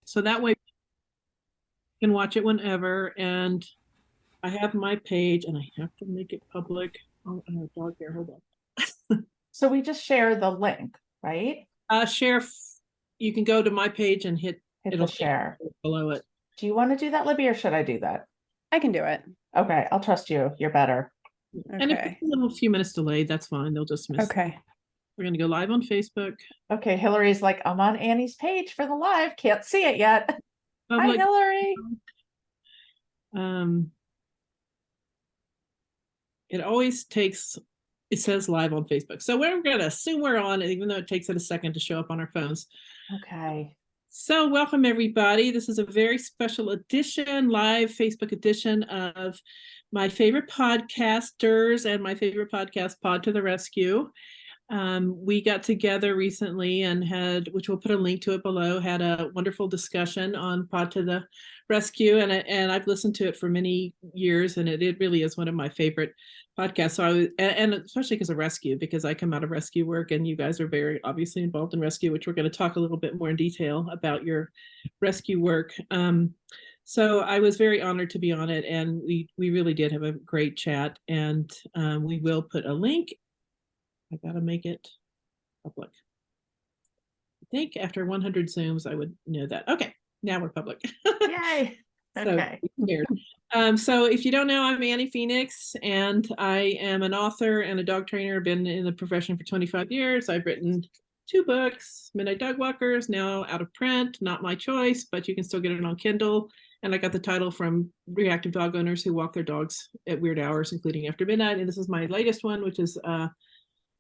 So that way you can watch it whenever. And I have my page and I have to make it public. Oh, I have a dog here. Hold on. So we just share the link, right? Share. You can go to my page and hit the share below it. Do you want to do that, Libby, or should I do that? I can do it. Okay, I'll trust you. You're better. And if it's a few minutes delayed, that's fine. They'll just miss. Okay. We're going to go live on Facebook. Okay, Hillary's like, I'm on Annie's page for the live. Can't see it yet. Hi, Hillary. It always takes, it says live on Facebook. So we're going to assume we're on, even though it takes it a second to show up on our phones. Okay. So welcome, everybody. This is a very special edition, live Facebook edition of my favorite podcasters and my favorite podcast, Pod to the Rescue. We got together recently and had, which we'll put a link to it below, had a wonderful discussion on Pod to the Rescue. And I've listened to it for many years, and it really is one of my favorite podcasts. So I was, and especially because of rescue, because I come out of rescue work and you guys are very obviously involved in rescue, which we're going to talk a little bit more in detail about your rescue work. So I was very honored to be on it, and we really did have a great chat, and we will put a link. I gotta make it public. I think after 100 Zooms, I would know that. Okay, now we're public. Yay. Okay. So if you don't know, I'm Annie Phenix, and I am an author and a dog trainer. I've been in the profession for 25 years. I've written 2 books, Midnight Dog Walkers, now out of print, not my choice, but you can still get it on Kindle. And I got the title from reactive dog owners who walk their dogs at weird hours, including after midnight. And this is my latest one, which is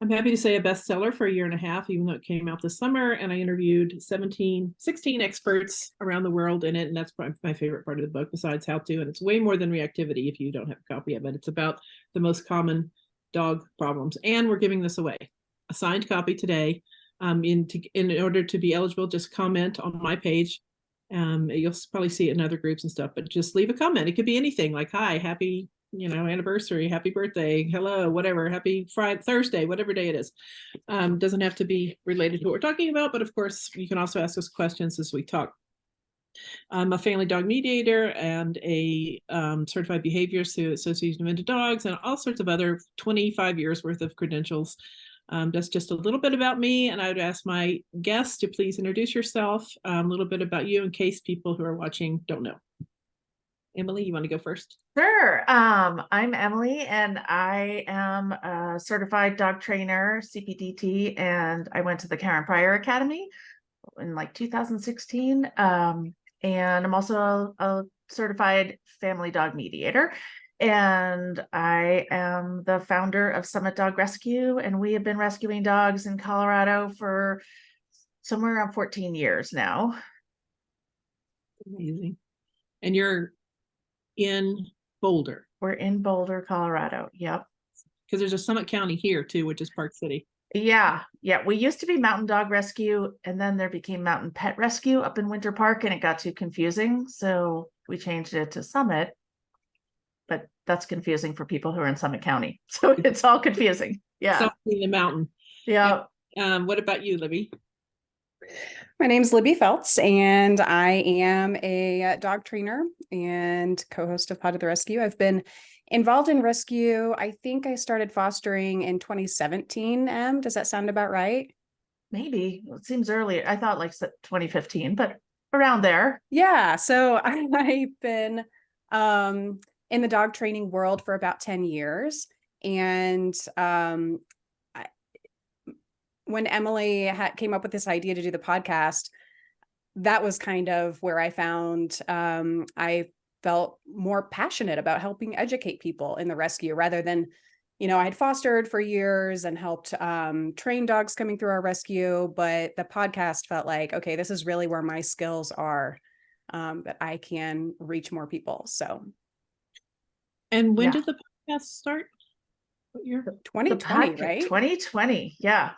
I'm happy to say a bestseller for a year and a half, even though it came out this summer. And I interviewed 16 experts around the world in it. And that's my favorite part of the book, besides how to. And it's way more than reactivity if you don't have a copy of it. It's about the most common dog problems. And we're giving this away, a signed copy today. In order to be eligible, just comment on my page. You'll probably see it in other groups and stuff, but just leave a comment. It could be anything like, hi, happy anniversary, happy birthday, hello, whatever, happy Friday, Thursday, whatever day it is. Doesn't have to be related to what we're talking about, but of course you can also ask us questions as we talk. I'm a family dog mediator and a certified behaviorist through Association of Into Dogs, and all sorts of other 25 years worth of credentials. That's just a little bit about me, and I would ask my guests to please introduce yourself, a little bit about you in case people who are watching don't know. Emily, you want to go first? Sure. I'm Emily, and I am a certified dog trainer, CPDT, and I went to the Karen Pryor Academy in like 2016. And I'm also a certified family dog mediator. And I am the founder of Summit Dog Rescue, and we have been rescuing dogs in Colorado for somewhere around 14 years now. Amazing. And you're in Boulder. We're in Boulder, Colorado. Yep. Because there's a Summit County here too, which is Park City. Yeah. We used to be Mountain Dog Rescue, and then there became Mountain Pet Rescue up in Winter Park, and it got too confusing. So we changed it to Summit, but that's confusing for people who are in Summit County. So it's all confusing. Yeah. So in the mountain. Yeah. What about you, Libby? My name's Libby Felts, and I am a dog trainer and co-host of Pod to the Rescue. I've been involved in rescue. I think I started fostering in 2017. Does that sound about right? Maybe. It seems earlier. I thought like 2015, but around there. Yeah. So I've been in the dog training world for about 10 years. And when Emily came up with this idea to do the podcast, that was kind of where I found I felt more passionate about helping educate people in the rescue rather than, I had fostered for years and helped train dogs coming through our rescue. But the podcast felt like, okay, this is really where my skills are, that I can reach more people. So. And when did the podcast start? What year? 2020, right? 2020. Yeah.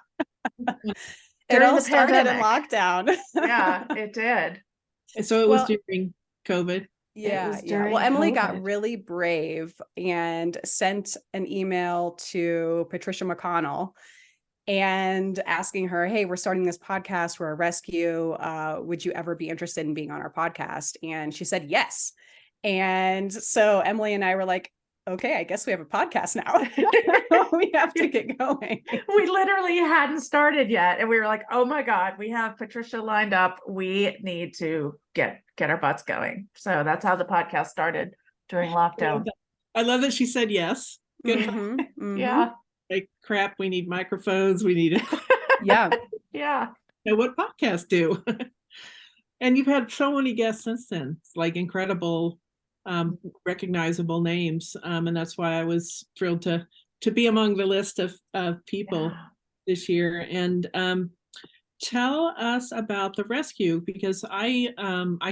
It all started in lockdown. Yeah, it did. And so it was during COVID. Yeah. Well, Emily got really brave and sent an email to Patricia McConnell and asking her, hey, we're starting this podcast. We're a rescue. Would you ever be interested in being on our podcast? And she said yes. And so Emily and I were like, okay, I guess we have a podcast now. We have to get going. We literally hadn't started yet. And we were like, oh my God, we have Patricia lined up. We need to get our butts going. So that's how the podcast started during lockdown. I love that she said yes. Good. Mhm, mhm. Yeah. Like, crap, we need microphones. We need Yeah. Yeah. know what podcasts do. And you've had so many guests since then. It's like incredible, recognizable names. And that's why I was thrilled to be among the list of people this year. And tell us about the rescue, because I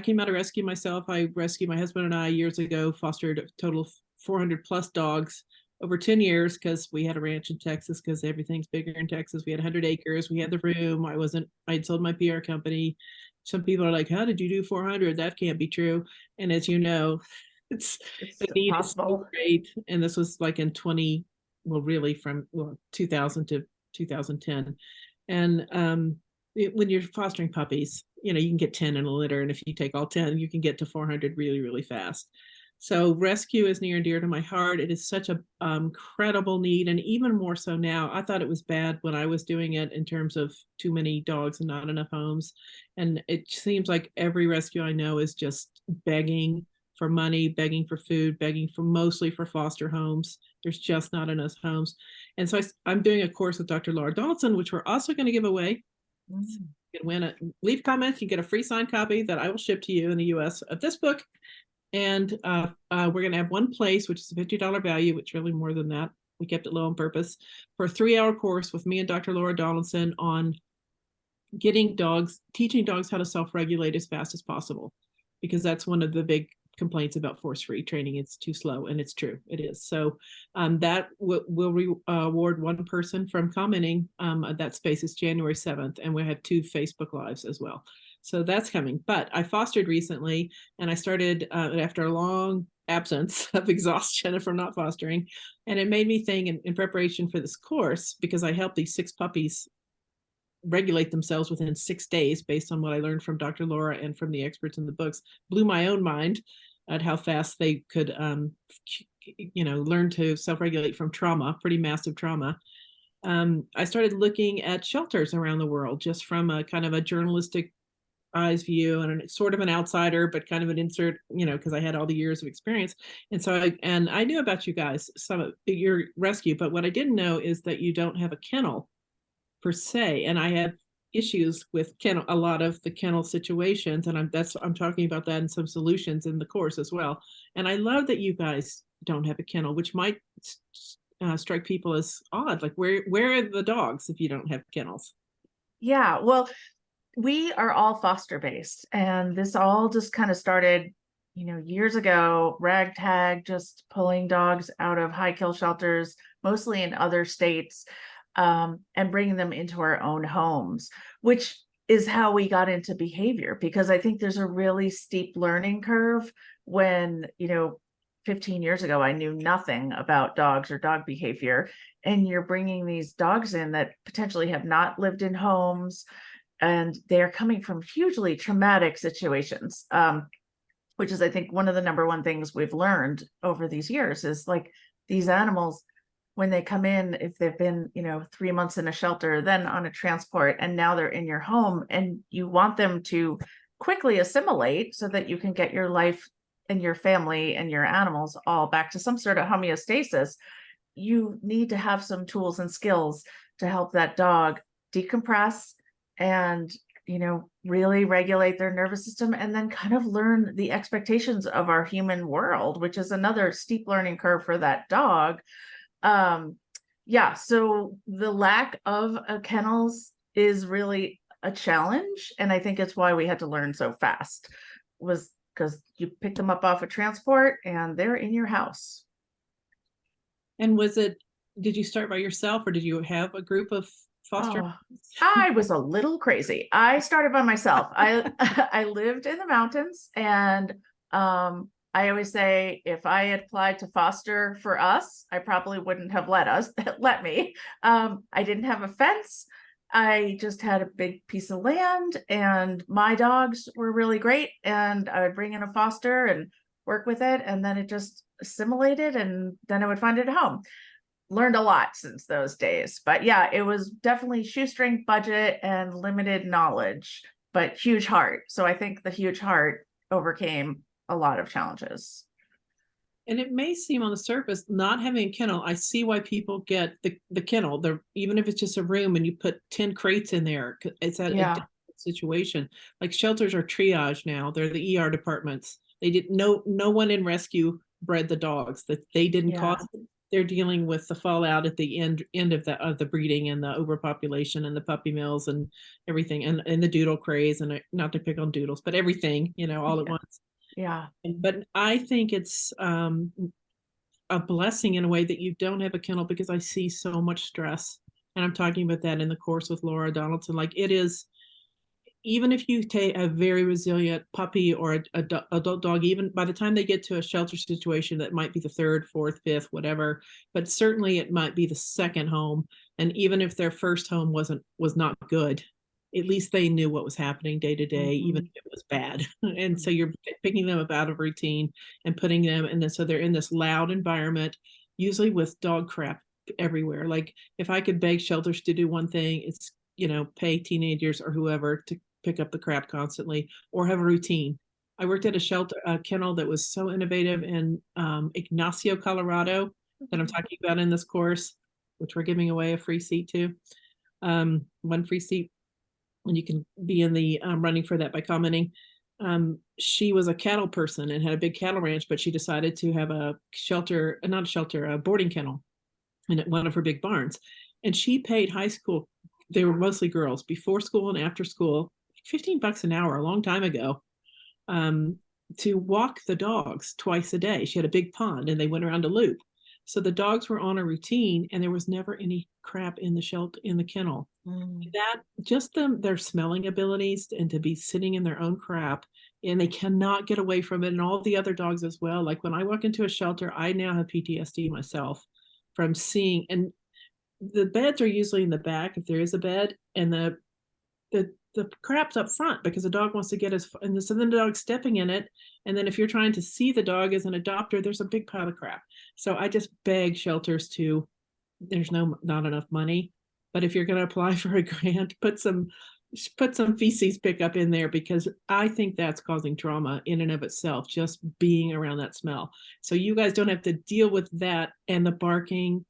came out of rescue myself. I rescued my husband and I years ago, fostered a total of 400 plus dogs over 10 years, because we had a ranch in Texas, because everything's bigger in Texas. We had 100 acres. We had the room. I'd sold my PR company. Some people are like, how did you do 400? That can't be true. And as you know, the need is so great. And this was like in 2000 to 2010. And when you're fostering puppies, you can get 10 in a litter. And if you take all 10, you can get to 400 really, really fast. So rescue is near and dear to my heart. It is such a incredible need, and even more so now. I thought it was bad when I was doing it in terms of too many dogs and not enough homes. And it seems like every rescue I know is just begging for money, begging for food, begging for mostly for foster homes. There's just not enough homes. And so I'm doing a course with Dr. Laura Donaldson, which we're also going to give away. You can win leave comments. You get a free signed copy that I will ship to you in the US of this book. And we're going to have one place, which is a $50 value, which really more than that. We kept it low on purpose, for a 3-hour course with me and Dr. Laura Donaldson on teaching dogs how to self-regulate as fast as possible, because that's one of the big complaints about force-free training. It's too slow, and it's true. It is. So that will reward one person from commenting. That space is January 7th, and we have 2 Facebook Lives as well. So that's coming. But I fostered recently, and I started after a long absence of exhaustion from not fostering. And it made me think in preparation for this course, because I helped these 6 puppies regulate themselves within 6 days based on what I learned from Dr. Laura and from the experts in the books, blew my own mind at how fast they could, learn to self-regulate from trauma, pretty massive trauma. I started looking at shelters around the world, just from a kind of a journalistic eyes view, and sort of an outsider, but kind of an insert, because I had all the years of experience. And so I knew about you guys, some of your rescue, but what I didn't know is that you don't have a kennel per se. And I had issues with a lot of the kennel situations, and I'm talking about that and some solutions in the course as well. And I love that you guys don't have a kennel, which might strike people as odd. Like, where are the dogs if you don't have kennels? Yeah, well, we are all foster based, and this all just kind of started, years ago, ragtag, just pulling dogs out of high kill shelters, mostly in other states, and bringing them into our own homes, which is how we got into behavior, because I think there's a really steep learning curve when, 15 years ago, I knew nothing about dogs or dog behavior, and you're bringing these dogs in that potentially have not lived in homes, and they're coming from hugely traumatic situations, which is, I think, one of the number one things we've learned over these years is, like, these animals, when they come in, if they've been, 3 months in a shelter, then on a transport, and now they're in your home, and you want them to quickly assimilate so that you can get your life and your family and your animals all back to some sort of homeostasis. You need to have some tools and skills to help that dog decompress and, really regulate their nervous system, and then kind of learn the expectations of our human world, which is another steep learning curve for that dog. So the lack of kennels is really a challenge, and I think it's why we had to learn so fast, was because you pick them up off a transport and they're in your house. And did you start by yourself, or did you have a group of foster? I was a little crazy. I started by myself. I lived in the mountains, and I always say if I had applied to foster for us, I probably wouldn't have let me. I didn't have a fence. I just had a big piece of land, and my dogs were really great. And I would bring in a foster and work with it, and then it just assimilated, and then I would find it a home. Learned a lot since those days, but yeah, it was definitely shoestring budget and limited knowledge, but huge heart. So I think the huge heart overcame a lot of challenges. And it may seem on the surface, not having a kennel, I see why people get the kennel. Even if it's just a room and you put 10 crates in there, it's a different situation. Like shelters are triage now. They're the ER departments. They didn't no one in rescue bred the dogs that they didn't cause. They're dealing with the fallout at the end of the breeding and the overpopulation and the puppy mills and everything, and the doodle craze, and not to pick on doodles, but everything, all at once. Yeah. But I think it's a blessing in a way that you don't have a kennel, because I see so much stress. And I'm talking about that in the course with Laura Donaldson. Like, it is, even if you take a very resilient puppy or a adult dog, even by the time they get to a shelter situation, that might be the third, fourth, fifth, whatever, but certainly it might be the second home. And even if their first home was not good, at least they knew what was happening day to day, even if it was bad. And so you're picking them up out of routine and putting them in this, so they're in this loud environment, usually with dog crap everywhere. Like, if I could beg shelters to do one thing, it's, pay teenagers or whoever to pick up the crap constantly, or have a routine. I worked at a kennel that was so innovative in Ignacio, Colorado, that I'm talking about in this course, which we're giving away a free seat to. One free seat, and you can be in the running for that by commenting. She was a cattle person and had a big cattle ranch, but she decided to have a boarding kennel in one of her big barns. And she paid high school, they were mostly girls, before school and after school, $15 an hour a long time ago, to walk the dogs twice a day. She had a big pond and they went around a loop. So the dogs were on a routine, and there was never any crap in the shelter, in the kennel. That just their smelling abilities, and to be sitting in their own crap, and they cannot get away from it. And all the other dogs as well. Like, when I walk into a shelter, I now have PTSD myself from seeing, and the beds are usually in the back if there is a bed, and the crap's up front because the dog wants to get and so then the dog's stepping in it. And then if you're trying to see the dog as an adopter, there's a big pile of crap. So I just beg shelters there's not enough money, but if you're going to apply for a grant, put some feces pickup in there, because I think that's causing trauma in and of itself, just being around that smell. So you guys don't have to deal with that and the barking.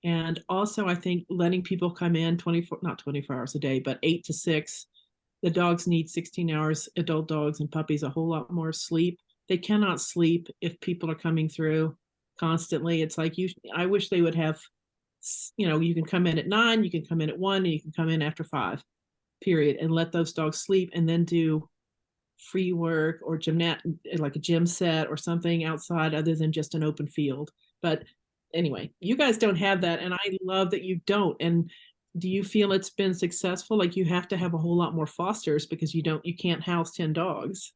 And also, I think letting people come in not 24 hours a day, but 8 to 6. The dogs need 16 hours, adult dogs and puppies, a whole lot more sleep. They cannot sleep if people are coming through constantly. It's like, I wish they would have, you can come in at 9, you can come in at 1, and you can come in after 5, period, and let those dogs sleep, and then do free work or like a gym set or something outside other than just an open field. But anyway, you guys don't have that, and I love that you don't. And do you feel it's been successful? Like, you have to have a whole lot more fosters because you can't house 10 dogs.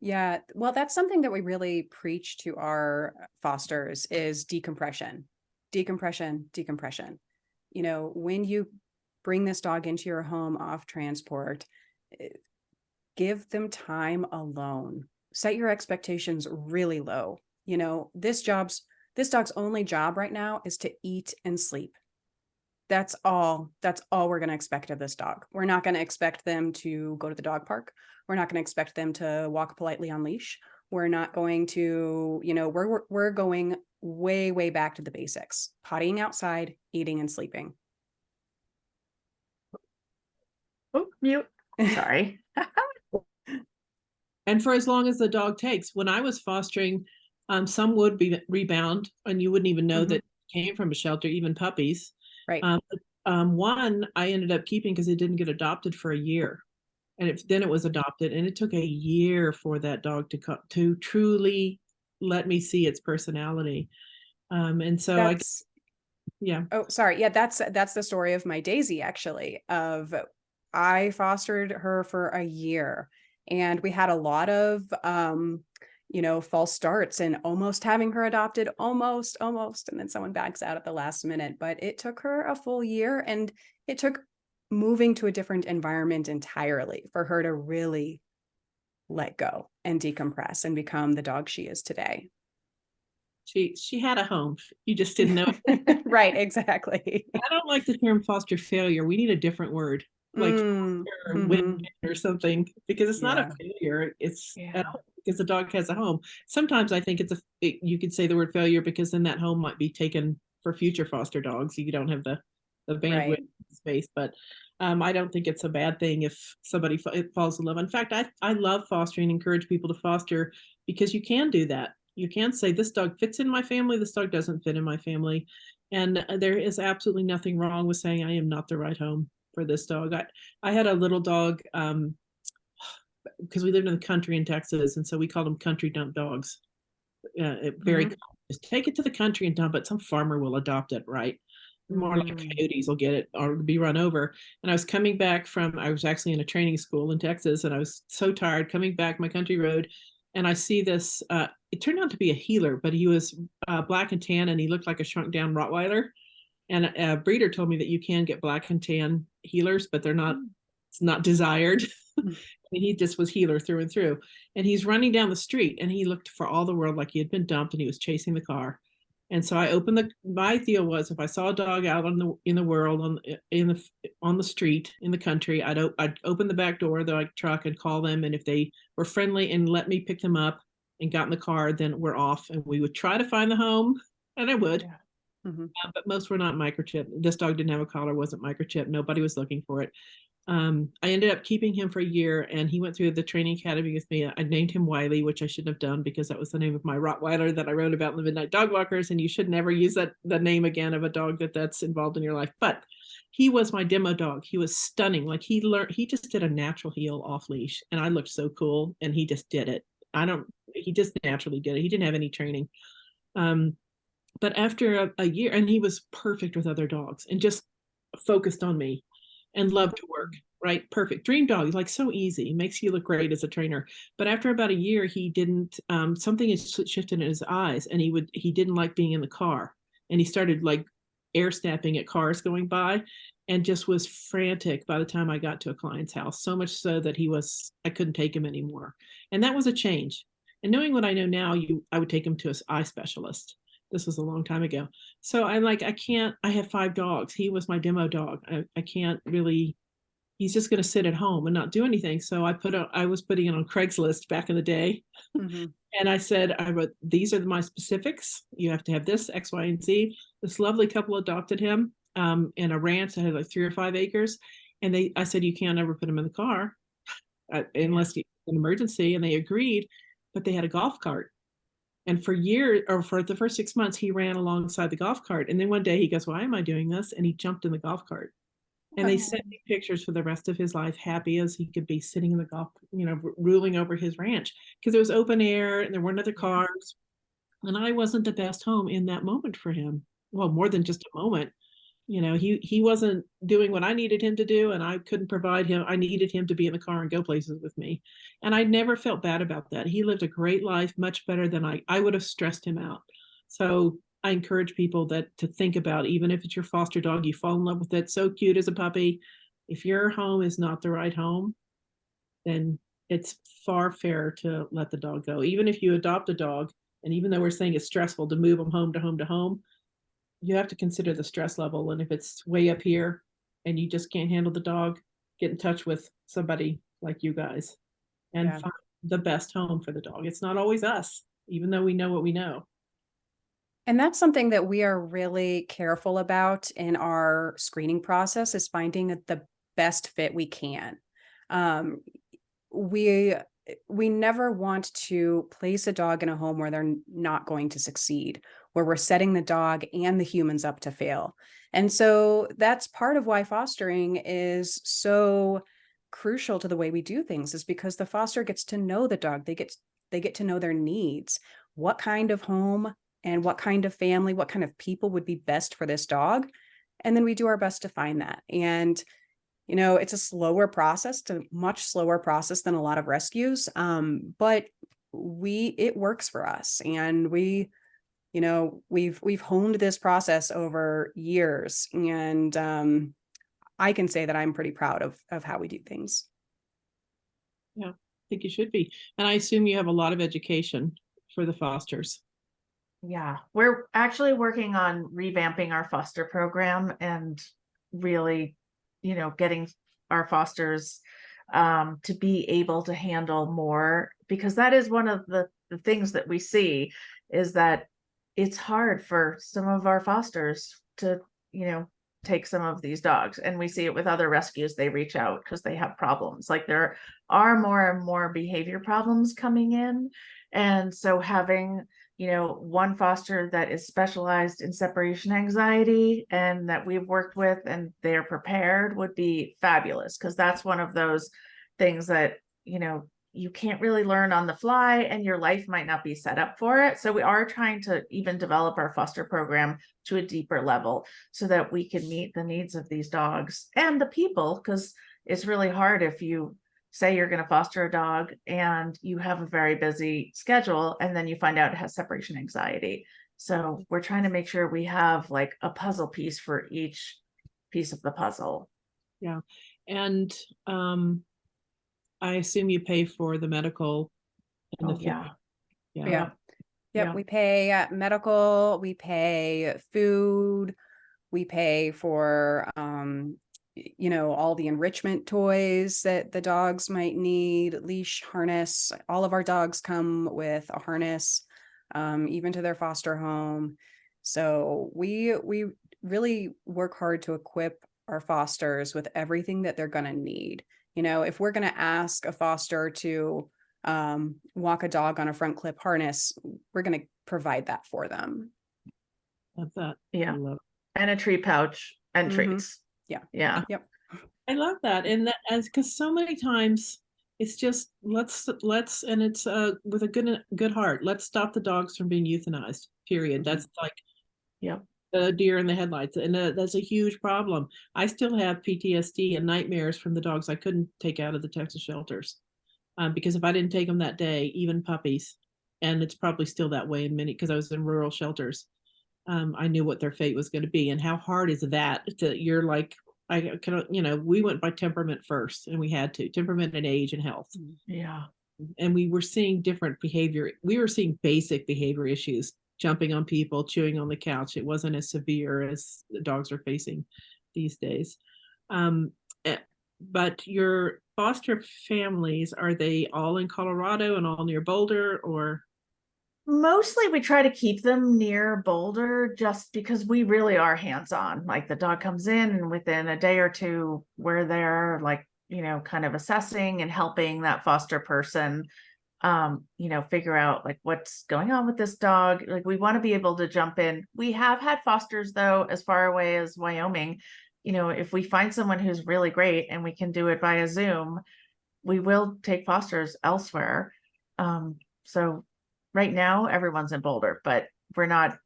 Yeah, well, that's something that we really preach to our fosters is decompression. When you bring this dog into your home off transport, give them time alone. Set your expectations really low. This dog's only job right now is to eat and sleep. That's all we're going to expect of this dog. We're not going to expect them to go to the dog park. We're not going to expect them to walk politely on leash. We're not going to, we're going way, way back to the basics: pottying outside, eating and sleeping. Oh, mute. Sorry. And for as long as the dog takes. When I was fostering, some would rebound, and you wouldn't even know that it came from a shelter, even puppies. Right. One I ended up keeping because it didn't get adopted for a year, and then it was adopted, and it took a year for that dog to truly let me see its personality. And so yeah. Oh, sorry. Yeah, that's the story of my Daisy, actually. I fostered her for a year, and we had a lot of false starts and almost having her adopted, almost, and then someone backs out at the last minute. But it took her a full year, and it took moving to a different environment entirely for her to really let go and decompress and become the dog she is today. She had a home. You just didn't know it. Right, exactly. I don't like the term foster failure. We need a different word, like win or something, because it's not a failure. It's because the dog has a home. Sometimes I think you could say the word failure because then that home might be taken for future foster dogs. You don't have the bandwidth space, but I don't think it's a bad thing if somebody falls in love. In fact, I love fostering, encourage people to foster, because you can do that. You can say, this dog fits in my family, this dog doesn't fit in my family. And there is absolutely nothing wrong with saying, I am not the right home for this dog. I had a little dog, because we lived in the country in Texas, and so we called them country dump dogs. Very just take it to the country and dump it. Some farmer will adopt it, right? More like coyotes will get it or be run over. And I was coming back I was actually in a training school in Texas, and I was so tired coming back my country road, and I see this, it turned out to be a healer, but he was black and tan, and he looked like a shrunk down Rottweiler. And a breeder told me that you can get black and tan healers, but it's not desired. I mean, he just was healer through and through. And he's running down the street, and he looked for all the world like he had been dumped, and he was chasing the car. And so I opened my deal was, if I saw a dog out in the world on the street in the country, I'd open the back door of the truck and call them. And if they were friendly and let me pick them up and got in the car, then we're off. And we would try to find the home, and I would. Yeah. But most were not microchipped. This dog didn't have a collar, wasn't microchipped. Nobody was looking for it. I ended up keeping him for a year, and he went through the training academy with me. I named him Wiley, which I shouldn't have done because that was the name of my Rottweiler that I wrote about in the Midnight Dog Walkers, and you should never use the name again of a dog that's involved in your life. But he was my demo dog. He was stunning. Like he just did a natural heel off leash, and I looked so cool, and he just did it. He just naturally did it. He didn't have any training. But after a year, and he was perfect with other dogs and just focused on me and loved to work, right? Perfect. Dream dog, like so easy, makes you look great as a trainer. But after about a year, he didn't, something had shifted in his eyes, and he didn't like being in the car. And he started like air snapping at cars going by, and just was frantic by the time I got to a client's house. So much so that I couldn't take him anymore. And that was a change. And knowing what I know now, I would take him to an eye specialist. This was a long time ago. So I have 5 dogs. He was my demo dog. I can't really, he's just going to sit at home and not do anything. So I was putting it on Craigslist back in the day. And I said, these are my specifics. You have to have this, X, Y, and Z. This lovely couple adopted him in a ranch that had like 3 or 5 acres. And I said, you can't ever put him in the car unless it's an emergency. And they agreed, but they had a golf cart. And for the first 6 months, he ran alongside the golf cart. And then one day he goes, why am I doing this? And he jumped in the golf cart. And they sent me pictures for the rest of his life, happy as he could be sitting in the golf, ruling over his ranch, because it was open air and there weren't other cars. And I wasn't the best home in that moment for him. Well, more than just a moment. He wasn't doing what I needed him to do, and I couldn't provide him. I needed him to be in the car and go places with me. And I never felt bad about that. He lived a great life, much better than I would have stressed him out. So I encourage people to think about, even if it's your foster dog, you fall in love with it, so cute as a puppy. If your home is not the right home, then it's far fairer to let the dog go. Even if you adopt a dog, and even though we're saying it's stressful to move them home to home to home, you have to consider the stress level. And if it's way up here and you just can't handle the dog, get in touch with somebody like you guys and find the best home for the dog. It's not always us, even though we know what we know. And that's something that we are really careful about in our screening process, is finding the best fit we can. We never want to place a dog in a home where they're not going to succeed, where we're setting the dog and the humans up to fail. And so that's part of why fostering is so crucial to the way we do things, is because the foster gets to know the dog. They get to know their needs, what kind of home and what kind of family, what kind of people would be best for this dog. And then we do our best to find that. And it's a much slower process than a lot of rescues. But it works for us. And we've honed this process over years. And I can say that I'm pretty proud of how we do things. Yeah, I think you should be. And I assume you have a lot of education for the fosters. Yeah, we're actually working on revamping our foster program and really, getting our fosters to be able to handle more, because that is one of the things that we see, is that it's hard for some of our fosters to, take some of these dogs. And we see it with other rescues. They reach out because they have problems. Like there are more and more behavior problems coming in. And so having, one foster that is specialized in separation anxiety and that we've worked with and they're prepared would be fabulous, because that's one of those things that, you can't really learn on the fly and your life might not be set up for it. So we are trying to even develop our foster program to a deeper level so that we can meet the needs of these dogs and the people, because it's really hard if you say you're going to foster a dog and you have a very busy schedule and then you find out it has separation anxiety. So we're trying to make sure we have like a puzzle piece for each piece of the puzzle. Yeah. And I assume you pay for the medical and the food. Yeah. Yeah. Yeah. We pay medical, we pay food, we pay for all the enrichment toys that the dogs might need, leash, harness. All of our dogs come with a harness, even to their foster home. So we really work hard to equip our fosters with everything that they're going to need. If we're going to ask a foster to walk a dog on a front clip harness, we're going to provide that for them. Love that. Yeah. I love it. And a treat pouch and treats. Yeah. Yep. I love that. And that, as because so many times it's just let's and it's with a good heart, let's stop the dogs from being euthanized, period. That's like the deer in the headlights, and that's a huge problem. I still have PTSD and nightmares from the dogs I couldn't take out of the Texas shelters, because if I didn't take them that day, even puppies, and it's probably still that way in many, because I was in rural shelters, I knew what their fate was going to be. And how hard is that you're like, I can, we went by temperament first, and we had to temperament and age and health. Yeah. And we were seeing different behavior. We were seeing basic behavior issues, jumping on people, chewing on the couch. It wasn't as severe as the dogs are facing these days. But your foster families, are they all in Colorado and all near Boulder, or? Mostly we try to keep them near Boulder just because we really are hands-on. Like the dog comes in and within a day or two, we're there, like, kind of assessing and helping that foster person, figure out like what's going on with this dog. Like we want to be able to jump in. We have had fosters though, as far away as Wyoming. If we find someone who's really great and we can do it via Zoom, we will take fosters elsewhere. So right now everyone's in Boulder, but we're not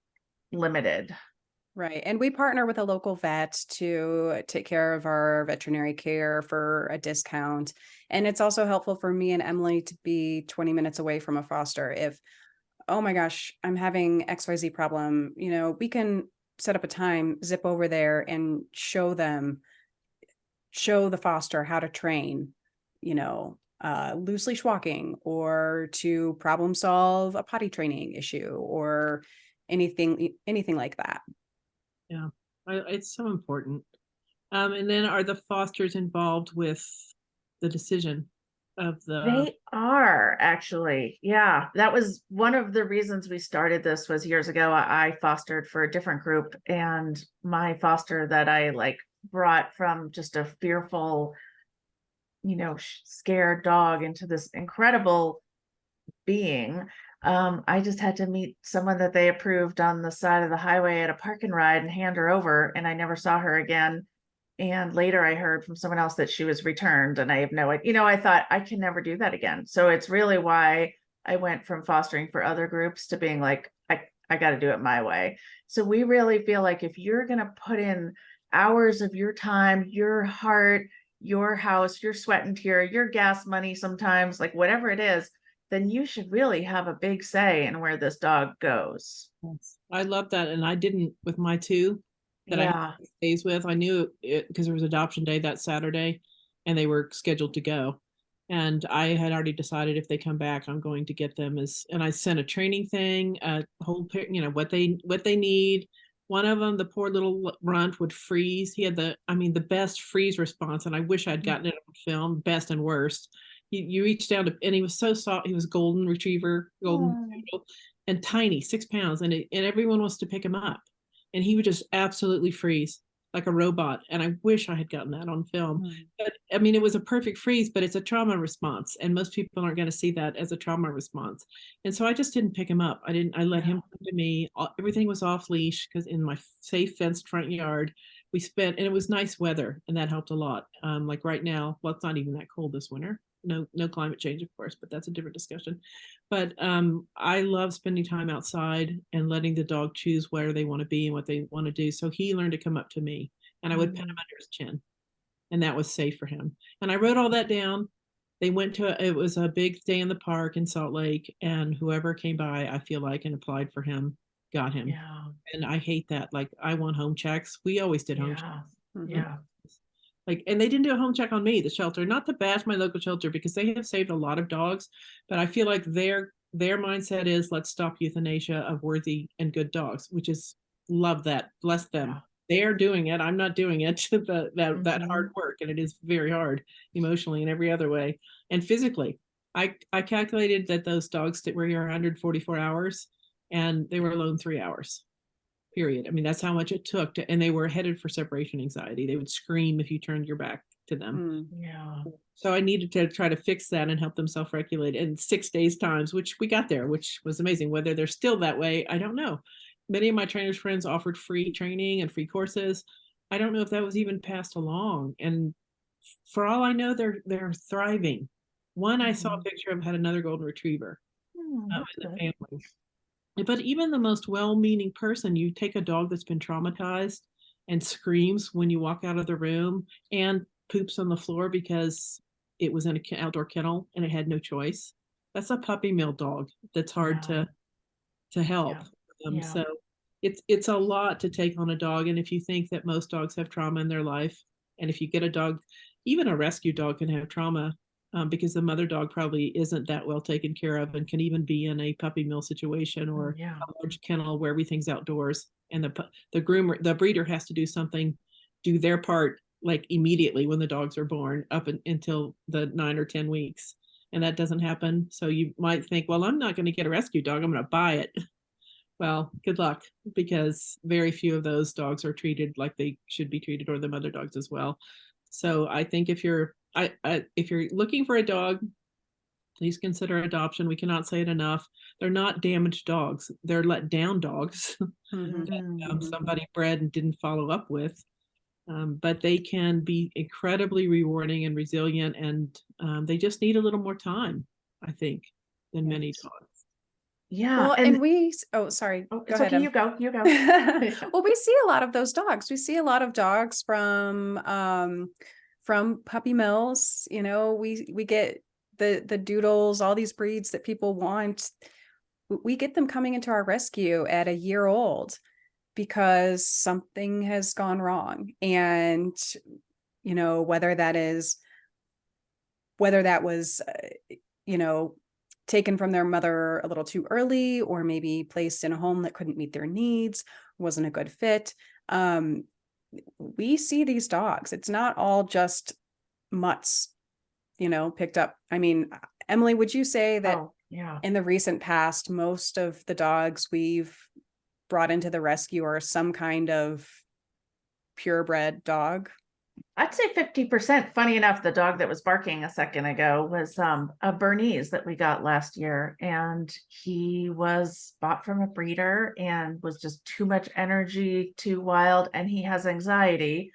limited. Right. And we partner with a local vet to take care of our veterinary care for a discount. And it's also helpful for me and Emily to be 20 minutes away from a foster. If, oh my gosh, I'm having XYZ problem, we can set up a time, zip over there and show the foster how to train, loose leash walking, or to problem solve a potty training issue, or anything like that. Yeah, it's so important. And then are the fosters involved with the decision of the? They are actually. Yeah, that was one of the reasons we started this. Was years ago I fostered for a different group, and my foster that I brought from just a fearful, scared dog into this incredible being. I just had to meet someone that they approved on the side of the highway at a park and ride and hand her over, and I never saw her again. And later I heard from someone else that she was returned, and I have no idea. I thought I can never do that again. So it's really why I went from fostering for other groups to being like, I got to do it my way. So we really feel like if you're going to put in hours of your time, your heart, your house, your sweat and tear, your gas money, sometimes, like whatever it is, then you should really have a big say in where this dog goes. Yes. I love that. And I didn't with my two that I Yeah. had days with. I knew it because there was adoption day that Saturday and they were scheduled to go. And I had already decided if they come back, I'm going to get them and I sent a training thing, a whole, what they need. One of them, the poor little runt would freeze. He had the best freeze response. And I wish I'd gotten it on film, best and worst. You reach down to, and he was so soft. He was golden retriever, golden doodle, and tiny, 6 pounds. And everyone wants to pick him up. And he would just absolutely freeze like a robot. And I wish I had gotten that on film. But I mean, it was a perfect freeze, but it's a trauma response. And most people aren't going to see that as a trauma response. And so I just didn't pick him up. I let him come to me. Everything was off leash because in my safe fenced front yard, and it was nice weather and that helped a lot. Like right now, well, it's not even that cold this winter. No climate change, of course, but that's a different discussion. But I love spending time outside and letting the dog choose where they want to be and what they want to do. So he learned to come up to me and I would pet him under his chin. And that was safe for him. And I wrote all that down. They went it was a big day in the park in Salt Lake, and whoever came by, I feel like, and applied for him, got him. Yeah. And I hate that. Like, I want home checks. We always did home checks. Yeah. Like, and they didn't do a home check on me, the shelter, not to bash my local shelter because they have saved a lot of dogs, but I feel like their mindset is let's stop euthanasia of worthy and good dogs, which is love that, bless them. Yeah. They are doing it. I'm not doing it. That hard work, and it is very hard emotionally and every other way, and physically. I calculated that those dogs were here 144 hours, and they were alone 3 hours. Period. I mean, that's how much it took and they were headed for separation anxiety. They would scream if you turned your back to them. Yeah. So I needed to try to fix that and help them self-regulate in 6 days times, which we got there, which was amazing. Whether they're still that way, I don't know. Many of my trainers' friends offered free training and free courses. I don't know if that was even passed along. And for all I know, they're thriving. One I saw a picture of had another golden retriever in the family. But even the most well-meaning person, you take a dog that's been traumatized and screams when you walk out of the room and poops on the floor because it was in an outdoor kennel and it had no choice. That's a puppy mill dog that's hard to help. So it's a lot to take on a dog. And if you think that most dogs have trauma in their life, and if you get a dog, even a rescue dog can have trauma, because the mother dog probably isn't that well taken care of and can even be in a puppy mill situation or a large kennel where everything's outdoors, and the breeder has to do their part like immediately when the dogs are born up until the 9 or 10 weeks, and that doesn't happen. So you might think, well, I'm not going to get a rescue dog, I'm going to buy it. Well, good luck, because very few of those dogs are treated like they should be treated, or the mother dogs as well. So I think if you're looking for a dog, please consider adoption. We cannot say it enough. They're not damaged dogs. They're let down dogs that somebody bred and didn't follow up with. But they can be incredibly rewarding and resilient, and they just need a little more time, I think, than many dogs. Yeah. Well, and sorry. Oh, Go it's ahead. okay. You go. Well, we see a lot of those dogs. We see a lot of dogs from puppy mills. You know, we get the doodles, all these breeds that people want. We get them coming into our rescue at a year old because something has gone wrong. And, you know, whether that was, taken from their mother a little too early, or maybe placed in a home that couldn't meet their needs, wasn't a good fit. We see these dogs. It's not all just mutts, picked up. I mean, Emily, would you say that in the recent past, most of the dogs we've brought into the rescue are some kind of purebred dog? I'd say 50%. Funny enough, the dog that was barking a second ago was a Bernese that we got last year, and he was bought from a breeder and was just too much energy, too wild, and he has anxiety.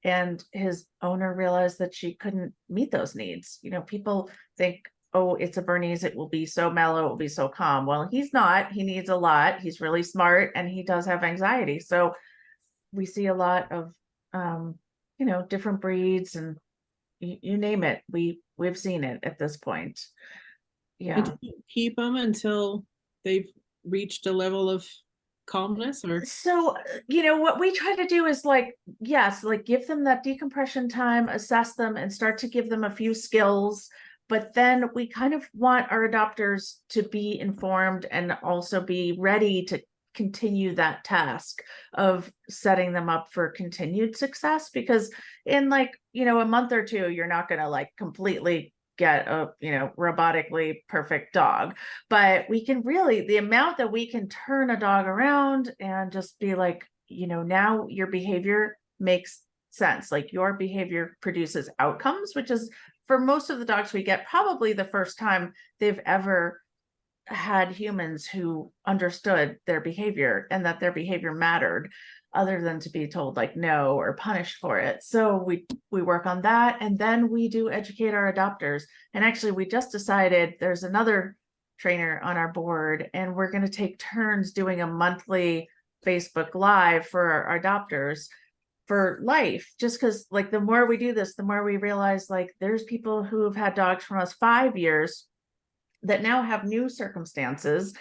And his owner realized that she couldn't meet those needs. You know, people think, oh, it's a Bernese, it will be so mellow, it will be so calm. Well, he's not. He needs a lot. He's really smart, and he does have anxiety. So we see a lot of different breeds, and you name it, we've seen it at this point. Yeah. And do you keep them until they've reached a level of calmness, or? So, what we try to do is yes, give them that decompression time, assess them, and start to give them a few skills. But then we kind of want our adopters to be informed and also be ready to continue that task of setting them up for continued success. Because in a month or two, you're not going to completely get a robotically perfect dog, but we can really, the amount that we can turn a dog around and just be now your behavior makes sense, your behavior produces outcomes, which is for most of the dogs we get probably the first time they've ever had humans who understood their behavior and that their behavior mattered, other than to be told no or punished for it. So we work on that, and then we do educate our adopters. And actually, we just decided there's another trainer on our board, and we're going to take turns doing a monthly Facebook Live for our adopters for life, just because the more we do this, the more we realize there's people who have had dogs from us 5 years that now have new circumstances,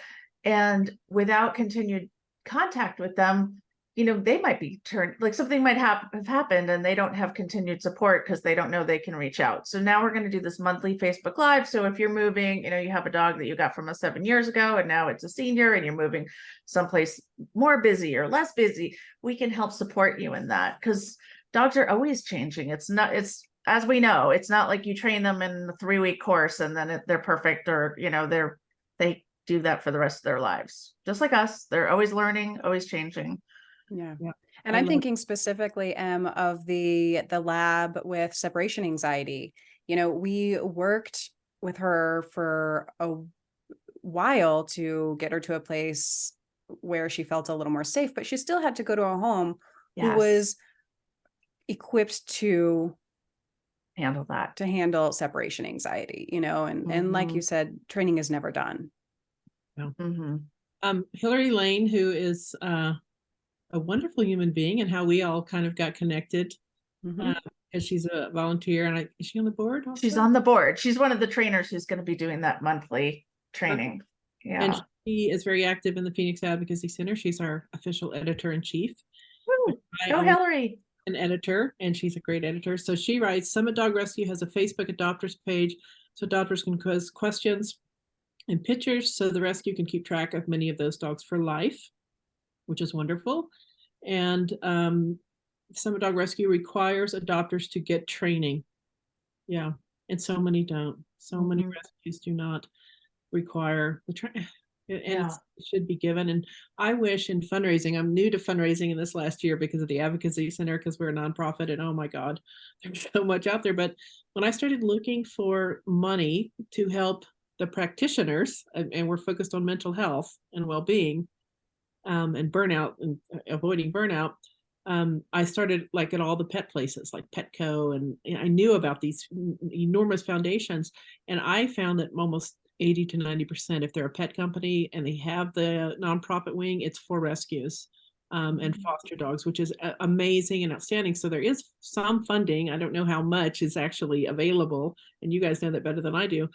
and without continued contact with them, they might be turned, something might have happened and they don't have continued support because they don't know they can reach out. So now we're going to do this monthly Facebook Live. So if you're moving, you have a dog that you got from us 7 years ago and now it's a senior and you're moving someplace more busy or less busy, we can help support you in that, because dogs are always changing. It's as we know, it's not like you train them in a 3-week course and then they're perfect, or they do that for the rest of their lives. Just like us, they're always learning, always changing. Yeah. Yeah. And I'm thinking specifically, of the lab with separation anxiety. We worked with her for a while to get her to a place where she felt a little more safe, but she still had to go to a home who was equipped to handle separation anxiety, and like you said, training is never done. No. Hillary Lane, who is a wonderful human being, and how we all kind of got connected, because she's a volunteer, and is she on the board also? She's on the board. She's one of the trainers who's going to be doing that monthly training. Yeah. And she is very active in the Phoenix Advocacy Center. She's our official editor-in-chief. Go Hillary. An editor, and she's a great editor. So she writes, Summit Dog Rescue has a Facebook adopters page, so adopters can post questions and pictures, so the rescue can keep track of many of those dogs for life, which is wonderful. And Summit Dog Rescue requires adopters to get training. Yeah, and so many don't. So many rescues do not require the training. And it should be given. And I wish in fundraising, I'm new to fundraising in this last year because of the Advocacy Center, because we're a nonprofit, and oh my God, there's so much out there. But when I started looking for money to help the practitioners, and we're focused on mental health and well-being, and burnout, and avoiding burnout, I started at all the pet places like Petco, and I knew about these enormous foundations, and I found that almost 80 to 90%, if they're a pet company and they have the nonprofit wing, it's for rescues and foster dogs, which is amazing and outstanding. So there is some funding. I don't know how much is actually available, and you guys know that better than I do,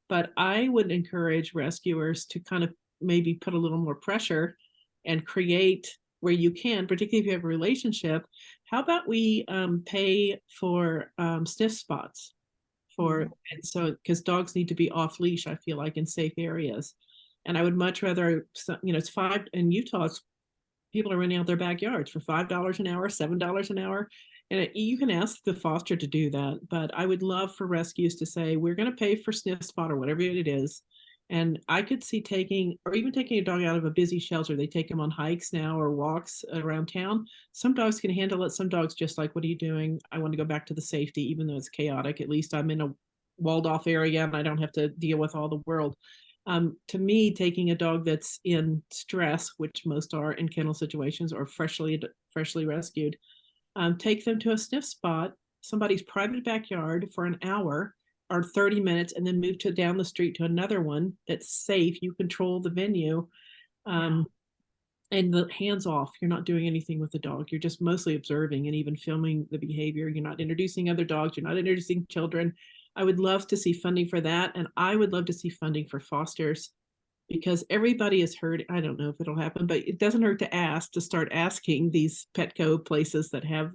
but I would encourage rescuers to kind of maybe put a little more pressure and create, where you can, particularly if you have a relationship, how about we pay for sniff spots? And so, because dogs need to be off leash, I feel like, in safe areas. And I would much rather, it's in Utah, people are renting out their backyards for $5 an hour, $7 an hour. And you can ask the foster to do that. But I would love for rescues to say, we're going to pay for sniff spot or whatever it is. And I could see taking a dog out of a busy shelter. They take them on hikes now or walks around town. Some dogs can handle it. Some dogs just what are you doing? I want to go back to the safety, even though it's chaotic. At least I'm in a walled off area and I don't have to deal with all the world. To me, taking a dog that's in stress, which most are in kennel situations or freshly rescued, take them to a sniff spot, somebody's private backyard for an hour or 30 minutes, and then move down the street to another one that's safe. You control the venue, and the hands off. You're not doing anything with the dog. You're just mostly observing and even filming the behavior. You're not introducing other dogs. You're not introducing children. I would love to see funding for that. And I would love to see funding for fosters, because everybody has heard, I don't know if it'll happen, but it doesn't hurt to start asking these Petco places that have,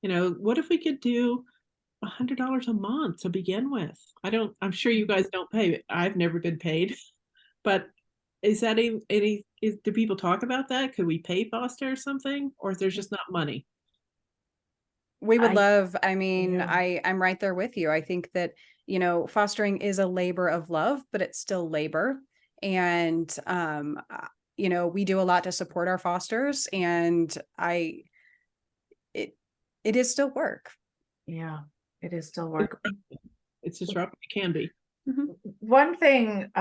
what if we could do $100 a month to begin with? I'm sure you guys don't pay. I've never been paid, but is that do people talk about that? Could we pay foster or something, or if there's just not money? We would I- love, I mean, Yeah. I'm right there with you. I think that, fostering is a labor of love, but it's still labor. And, we do a lot to support our fosters, and it is still work. Yeah, it is still work. It's disruptive. It can be. Mhm. One thing,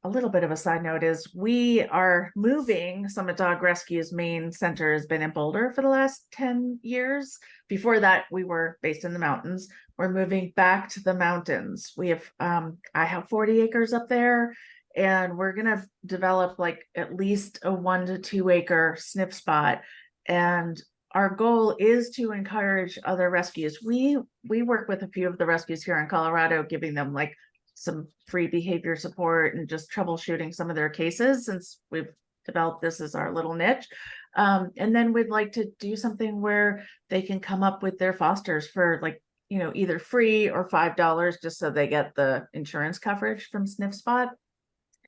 a little bit of a side note is we are moving. Summit Dog Rescue's main center has been in Boulder for the last 10 years. Before that, we were based in the mountains. We're moving back to the mountains. We have, I have 40 acres up there, and we're going to develop like at least a 1 to 2 acre snip spot. And our goal is to encourage other rescues. We work with a few of the rescues here in Colorado, giving them like some free behavior support and just troubleshooting some of their cases, since we've developed this as our little niche. And then we'd like to do something where they can come up with their fosters for like, either free or $5, just so they get the insurance coverage from Sniff Spot,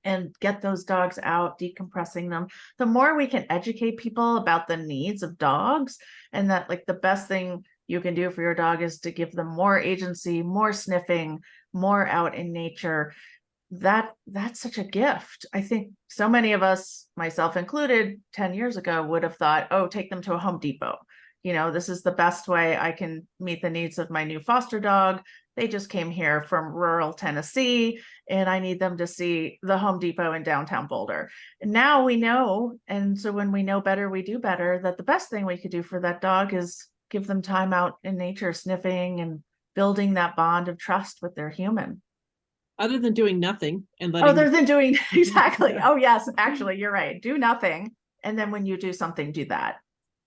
and get those dogs out, decompressing them. The more we can educate people about the needs of dogs, and that like the best thing you can do for your dog is to give them more agency, more sniffing, more out in nature. That's such a gift. I think so many of us, myself included, 10 years ago would have thought, oh, take them to a Home Depot. This is the best way I can meet the needs of my new foster dog. They just came here from rural Tennessee, and I need them to see the Home Depot in downtown Boulder. And now we know, and so when we know better, we do better, that the best thing we could do for that dog is give them time out in nature, sniffing and building that bond of trust with their human. Other than doing nothing and letting Other than doing exactly. Oh yes, actually, you're right. Do nothing, and then when you do something, do that.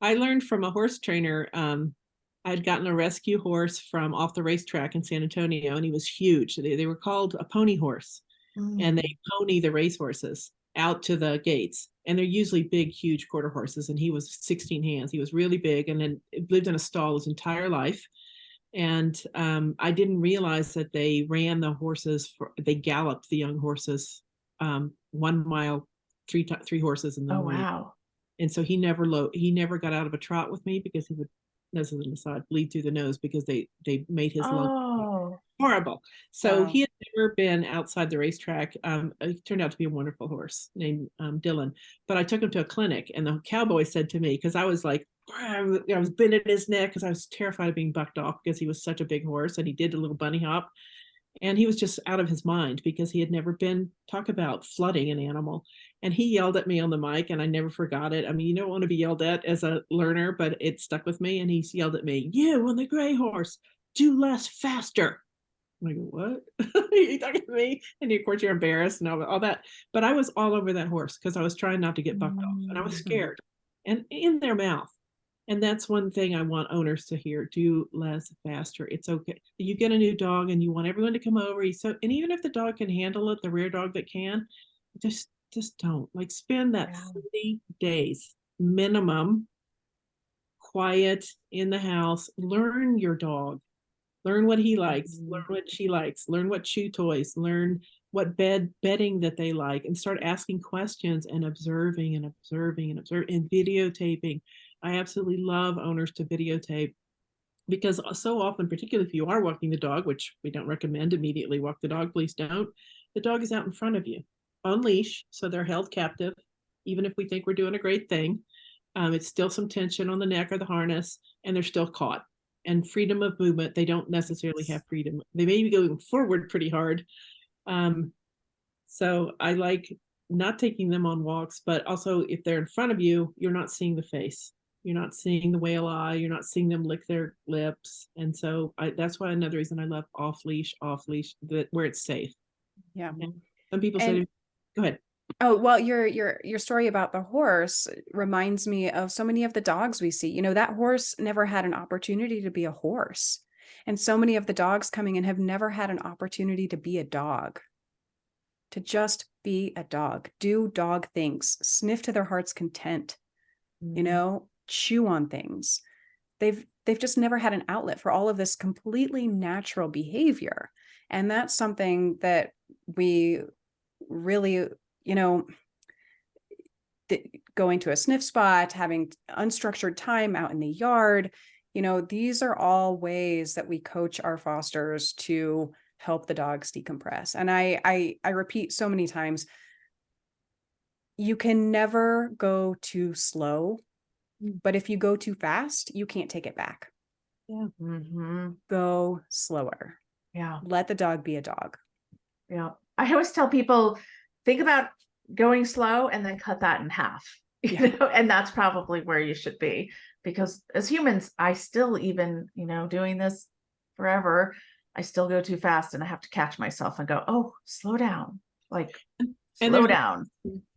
I learned from a horse trainer. I'd gotten a rescue horse from off the racetrack in San Antonio, and he was huge. They were called a pony horse, and they pony the race horses out to the gates. And they're usually big, huge quarter horses. And he was 16 hands. He was really big, and then lived in a stall his entire life. And I didn't realize that they ran the horses they galloped the young horses 1 mile, three horses in the morning. Wow. And so he never got out of a trot with me, because he would, as an aside, bleed through the nose, because they made his lungs horrible. So he had never been outside the racetrack. He turned out to be a wonderful horse named Dylan. But I took him to a clinic, and the cowboy said to me, because I was like, I was bending his neck because I was terrified of being bucked off, because he was such a big horse, and he did a little bunny hop. And he was just out of his mind, because he had never been talk about flooding an animal. And he yelled at me on the mic, and I never forgot it. I mean, you don't want to be yelled at as a learner, but it stuck with me. And he yelled at me, "You on the gray horse, do less faster." I'm like, what? You talking to me? And of course you're embarrassed and all that. But I was all over that horse, because I was trying not to get bucked off, and I was scared, and in their mouth. And that's one thing I want owners to hear: do less faster. It's okay. You get a new dog and you want everyone to come over. And even if the dog can handle it, the rear dog that can, just don't. Like, spend that 30 days minimum quiet in the house. Learn your dog. Learn what he likes, learn what she likes, learn what chew toys, learn what bedding that they like, and start asking questions and observing and videotaping. I absolutely love owners to videotape, because so often, particularly if you are walking the dog, which we don't recommend immediately walk the dog, please don't. The dog is out in front of you on leash, so they're held captive. Even if we think we're doing a great thing, it's still some tension on the neck or the harness, and they're still caught. And freedom of movement, they don't necessarily have freedom. They may be going forward pretty hard. So I like not taking them on walks, but also if they're in front of you, you're not seeing the face. You're not seeing the whale eye. You're not seeing them lick their lips. And so that's why another reason I love off leash, where it's safe. Yeah. And some people say, go ahead. Oh, well, your story about the horse reminds me of so many of the dogs we see. That horse never had an opportunity to be a horse. And so many of the dogs coming in have never had an opportunity to be a dog, to just be a dog, do dog things, sniff to their heart's content, you know, chew on things. They've just never had an outlet for all of this completely natural behavior. And that's something that we really, you know, going to a sniff spot, having unstructured time out in the yard, you know, these are all ways that we coach our fosters to help the dogs decompress. And I repeat so many times, you can never go too slow, but if you go too fast, you can't take it back. Yeah. Go slower. Yeah. Let the dog be a dog. Yeah. I always tell people, think about going slow and then cut that in half. You know, and that's probably where you should be, because as humans, I still, even, you know, doing this forever, I still go too fast and I have to catch myself and go, oh, slow down, like slow down.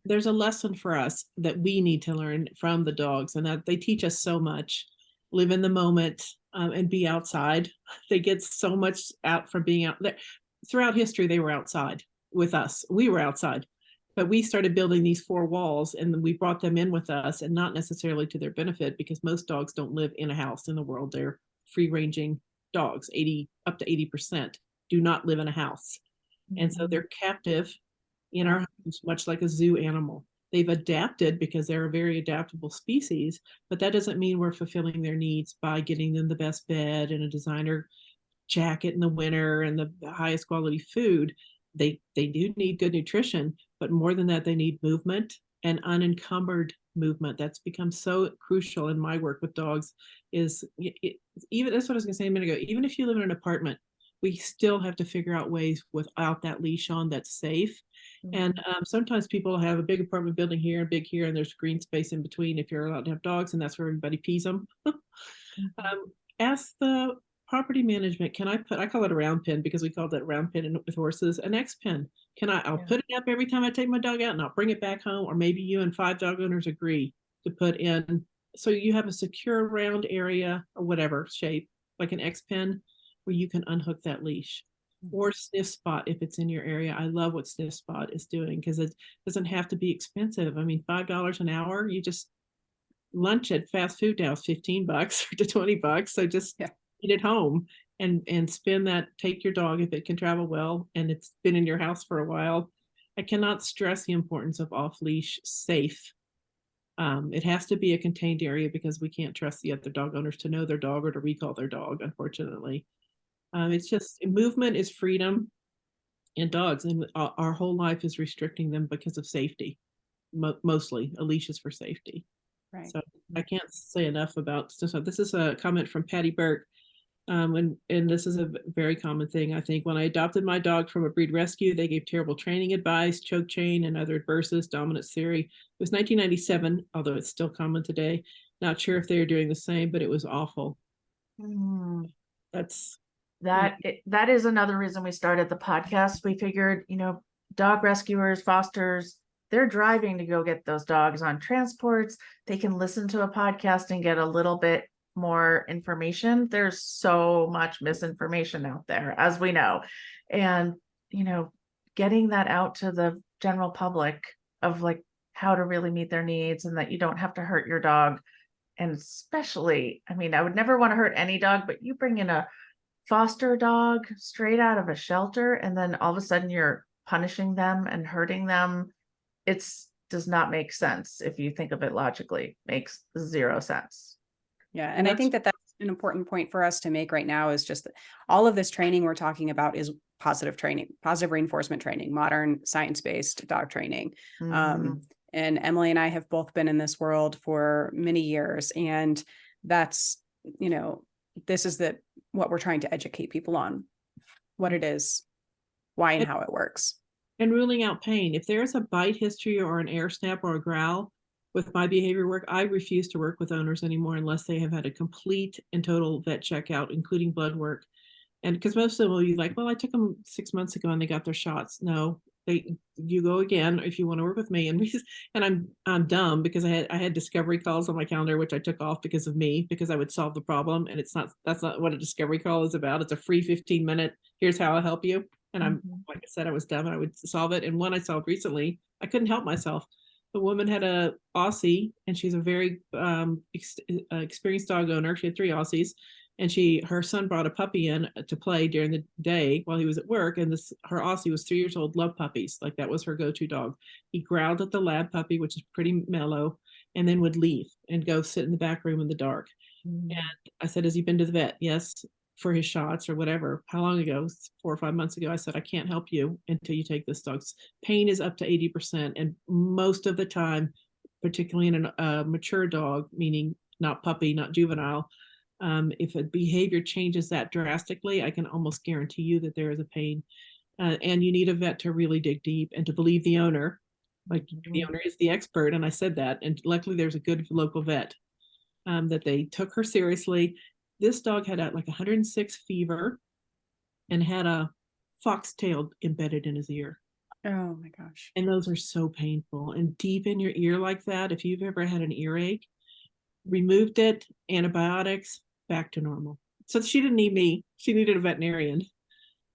There's a lesson for us that we need to learn from the dogs, and that they teach us so much. Live in the moment, and be outside. They get so much out from being out there. Throughout history, they were outside with us. We were outside. But we started building these 4 walls, and we brought them in with us, and not necessarily to their benefit, because most dogs don't live in a house in the world. They're free-ranging dogs. Up to 80% do not live in a house. And so they're captive in our homes, much like a zoo animal. They've adapted because they're a very adaptable species, but that doesn't mean we're fulfilling their needs by getting them the best bed and a designer jacket in the winter and the highest quality food. They do need good nutrition, but more than that, they need movement and unencumbered movement. That's become so crucial in my work with dogs. Even that's what I was going to say a minute ago. Even if you live in an apartment, we still have to figure out ways without that leash on that's safe. And sometimes people have a big apartment building here and big here, and there's green space in between if you're allowed to have dogs, and that's where everybody pees them. Ask the property management, I call it a round pen, because we call that round pen with horses, an X pen. I'll put it up every time I take my dog out, and I'll bring it back home, or maybe you and 5 dog owners agree to put in, so you have a secure round area or whatever shape, like an X pen, where you can unhook that leash. Or Sniff Spot if it's in your area. I love what Sniff Spot is doing, because it doesn't have to be expensive. I mean, $5 an hour, you just lunch at fast food now is $15 to $20. So just eat at home and spend that. Take your dog if it can travel well and it's been in your house for a while. I cannot stress the importance of off leash safe. It has to be a contained area, because we can't trust the other dog owners to know their dog or to recall their dog, unfortunately. It's just, movement is freedom in dogs, and our whole life is restricting them because of safety. Mostly a leash is for safety. Right. So I can't say enough about this. This is a comment from Patty Burke. And this is a very common thing. I think when I adopted my dog from a breed rescue, they gave terrible training advice, choke chain, and other adverses, dominance theory. It was 1997, although it's still common today. Not sure if they are doing the same, but it was awful. That is another reason we started the podcast. We figured, you know, dog rescuers, fosters, they're driving to go get those dogs on transports. They can listen to a podcast and get a little bit more information. There's so much misinformation out there, as we know. And, you know, getting that out to the general public of like how to really meet their needs, and that you don't have to hurt your dog. And especially, I mean, I would never want to hurt any dog, but you bring in a foster dog straight out of a shelter, and then all of a sudden you're punishing them and hurting them. Does not make sense. If you think of it logically, makes 0 sense. Yeah. And I think that that's an important point for us to make right now, is just that all of this training we're talking about is positive training, positive reinforcement training, modern science-based dog training. And Emily and I have both been in this world for many years. And that's, you know, this is what we're trying to educate people on, what it is, why and how it works. And ruling out pain. If there's a bite history or an air snap or a growl with my behavior work, I refuse to work with owners anymore unless they have had a complete and total vet checkout, including blood work. And because most of them will be like, well, I took them 6 months ago and they got their shots. No, you go again if you want to work with me. And I'm dumb because I had discovery calls on my calendar, which I took off because of me, because I would solve the problem. And that's not what a discovery call is about. It's a free 15-minute, here's how I'll help you. And I'm, like I said, I was dumb and I would solve it. And one I solved recently, I couldn't help myself. The woman had a Aussie, and she's a very experienced dog owner. She had 3 Aussies, and her son brought a puppy in to play during the day while he was at work. And her Aussie was 3 years old, loved puppies. Like, that was her go-to dog. He growled at the lab puppy, which is pretty mellow, and then would leave and go sit in the back room in the dark. And I said, has he been to the vet? Yes, for his shots or whatever. How long ago? 4 or 5 months ago. I said, I can't help you until you take this dog's pain is up to 80%. And most of the time, particularly in a mature dog, meaning not puppy, not juvenile, if a behavior changes that drastically, I can almost guarantee you that there is a pain. And you need a vet to really dig deep and to believe the owner. Like, the owner is the expert. And I said that. And luckily there's a good local vet that they took her seriously. This dog had like 106 fever and had a foxtail embedded in his ear. Oh my gosh. And those are so painful and deep in your ear like that. If you've ever had an earache, removed it, antibiotics, back to normal. So she didn't need me. She needed a veterinarian.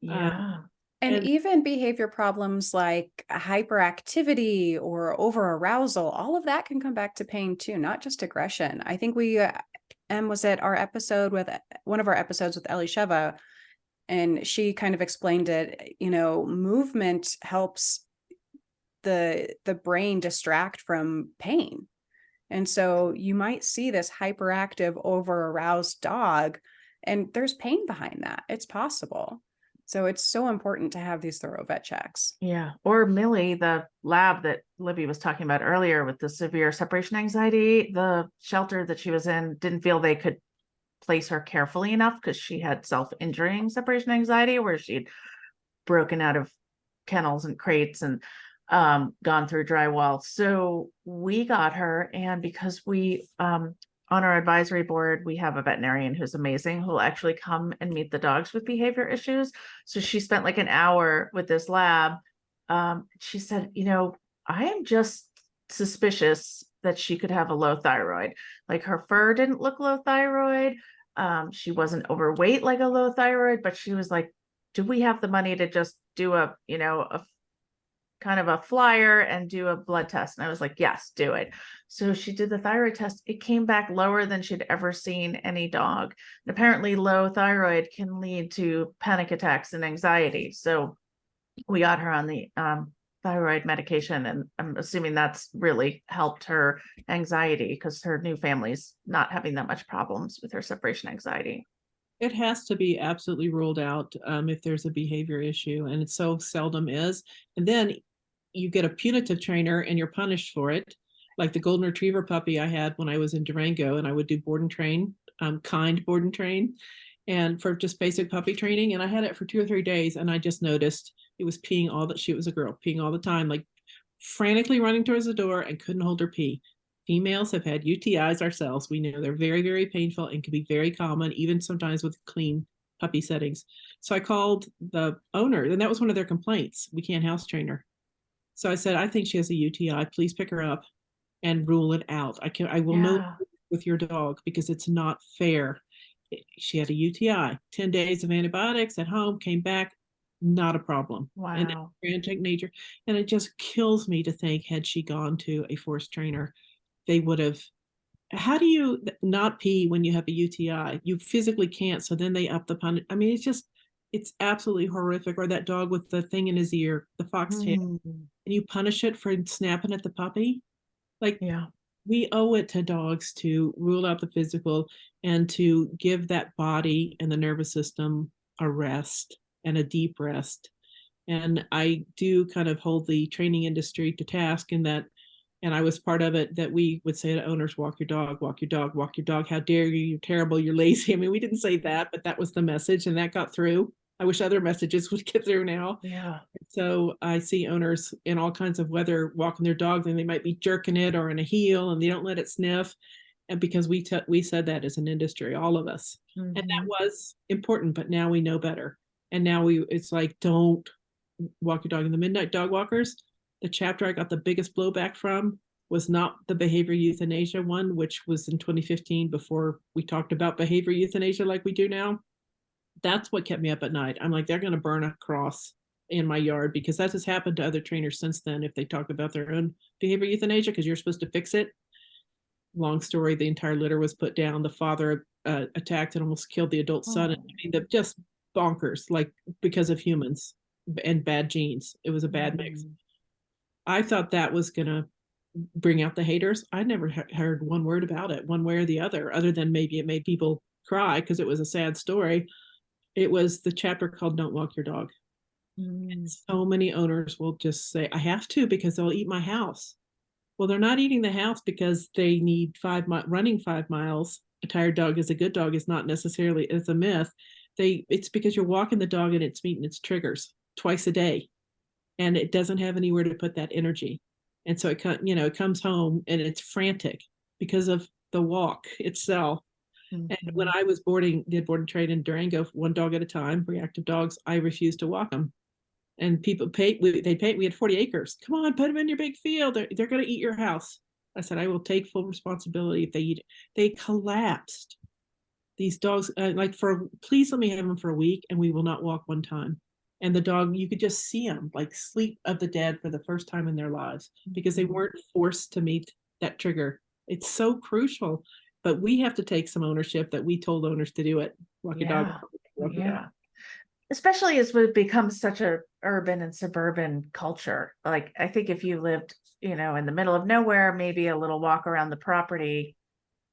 Yeah. And even behavior problems like hyperactivity or over-arousal, all of that can come back to pain too, not just aggression. I think Em was at our episode with one of our episodes with Ellie Sheva, and she kind of explained it, movement helps the brain distract from pain. And so you might see this hyperactive, over-aroused dog, and there's pain behind that. It's possible. So it's so important to have these thorough vet checks. Yeah. Or Millie, the lab that Libby was talking about earlier with the severe separation anxiety, the shelter that she was in didn't feel they could place her carefully enough because she had self-injuring separation anxiety, where she'd broken out of kennels and crates and gone through drywall. So we got her, and because we on our advisory board, we have a veterinarian who's amazing, who will actually come and meet the dogs with behavior issues. So she spent like an hour with this lab. She said, I am just suspicious that she could have a low thyroid. Like, her fur didn't look low thyroid. She wasn't overweight like a low thyroid, but she was like, do we have the money to just do a kind of a flyer and do a blood test? And I was like, yes, do it. So she did the thyroid test. It came back lower than she'd ever seen any dog. And apparently low thyroid can lead to panic attacks and anxiety. So we got her on the thyroid medication, and I'm assuming that's really helped her anxiety, because her new family's not having that much problems with her separation anxiety. It has to be absolutely ruled out if there's a behavior issue, and it so seldom is. And then you get a punitive trainer and you're punished for it. Like the golden retriever puppy I had when I was in Durango, and I would do board and train, kind board and train, and for just basic puppy training. And I had it for 2 or 3 days, and I just noticed it was peeing she was a girl, peeing all the time, like frantically running towards the door, and couldn't hold her pee. Females have had UTIs ourselves. We know they're very, very painful and can be very common, even sometimes with clean puppy settings. So I called the owner, and that was one of their complaints. We can't house train her. So I said, I think she has a UTI. Please pick her up and rule it out. I will know with your dog, because it's not fair. She had a UTI, 10 days of antibiotics at home, came back, not a problem. Wow. And frantic nature. And it just kills me to think, had she gone to a forced trainer, they would have. How do you not pee when you have a UTI? You physically can't. So then they up the punish. I mean, it's absolutely horrific. Or that dog with the thing in his ear, the foxtail, and you punish it for snapping at the puppy. Like, we owe it to dogs to rule out the physical and to give that body and the nervous system a rest, and a deep rest. And I do kind of hold the training industry to task in that. And I was part of it, that we would say to owners, walk your dog, walk your dog, walk your dog. How dare you? You're terrible. You're lazy. I mean, we didn't say that, but that was the message, and that got through. I wish other messages would get through now. Yeah. So I see owners in all kinds of weather walking their dogs, and they might be jerking it or in a heel, and they don't let it sniff. And because we said that as an industry, all of us, and that was important, but now we know better. And now it's like, don't walk your dog in the midnight dog walkers, the chapter I got the biggest blowback from was not the behavior euthanasia one, which was in 2015 before we talked about behavior euthanasia like we do now. That's what kept me up at night. I'm like, they're going to burn a cross in my yard, because that has happened to other trainers since then if they talk about their own behavior euthanasia, because you're supposed to fix it. Long story, the entire litter was put down. The father attacked and almost killed the adult son. I mean, just bonkers, like because of humans and bad genes. It was a bad mix. I thought that was going to bring out the haters. I never heard one word about it, one way or the other than maybe it made people cry because it was a sad story. It was the chapter called Don't Walk Your Dog. And so many owners will just say, I have to because they'll eat my house. Well, they're not eating the house because they need running 5 miles. A tired dog is a good dog is not necessarily, it's a myth. It's because you're walking the dog and it's meeting its triggers twice a day, and it doesn't have anywhere to put that energy. And so it comes home and it's frantic because of the walk itself. And when I was did board and train in Durango, one dog at a time, reactive dogs, I refused to walk them. And people we had 40 acres. Come on, put them in your big field. They're going to eat your house. I said, I will take full responsibility if they eat it. They collapsed. These dogs, please let me have them for a week and we will not walk one time. And the dog, you could just see them like sleep of the dead for the first time in their lives because they weren't forced to meet that trigger. It's so crucial, but we have to take some ownership that we told owners to do it. Walk your dog. Walk your dog. Especially as it becomes such a urban and suburban culture. Like, I think if you lived, in the middle of nowhere, maybe a little walk around the property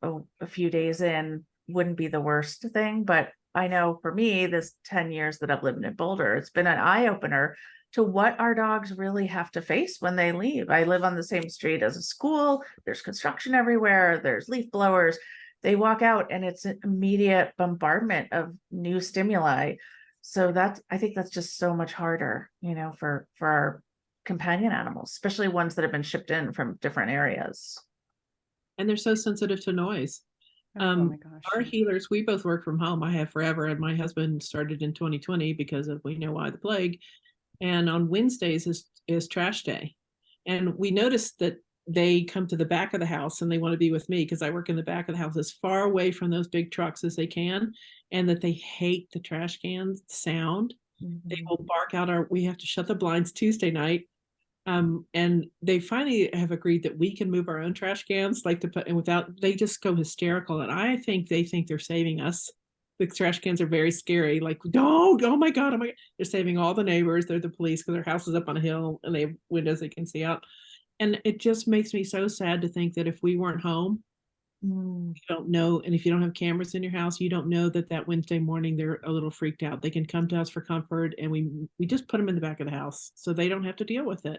a few days in wouldn't be the worst thing. But I know for me, this 10 years that I've lived in Boulder, it's been an eye opener to what our dogs really have to face when they leave. I live on the same street as a school. There's construction everywhere. There's leaf blowers. They walk out and it's an immediate bombardment of new stimuli. So I think that's just so much harder, for our companion animals, especially ones that have been shipped in from different areas. And they're so sensitive to noise. Oh my gosh. Our healers, we both work from home. I have forever, and my husband started in 2020 because of, we know why, the plague. And on Wednesdays is trash day. And we noticed that they come to the back of the house and they want to be with me because I work in the back of the house as far away from those big trucks as they can, and that they hate the trash can sound. They will bark out we have to shut the blinds Tuesday night. And they finally have agreed that we can move our own trash cans, like to put in they just go hysterical. And I think they think they're saving us. The trash cans are very scary. Like, don't, oh my God. They're saving all the neighbors. They're the police because their house is up on a hill and they have windows they can see out. And it just makes me so sad to think that if we weren't home, you don't know. And if you don't have cameras in your house, you don't know that Wednesday morning they're a little freaked out. They can come to us for comfort, and we just put them in the back of the house so they don't have to deal with it.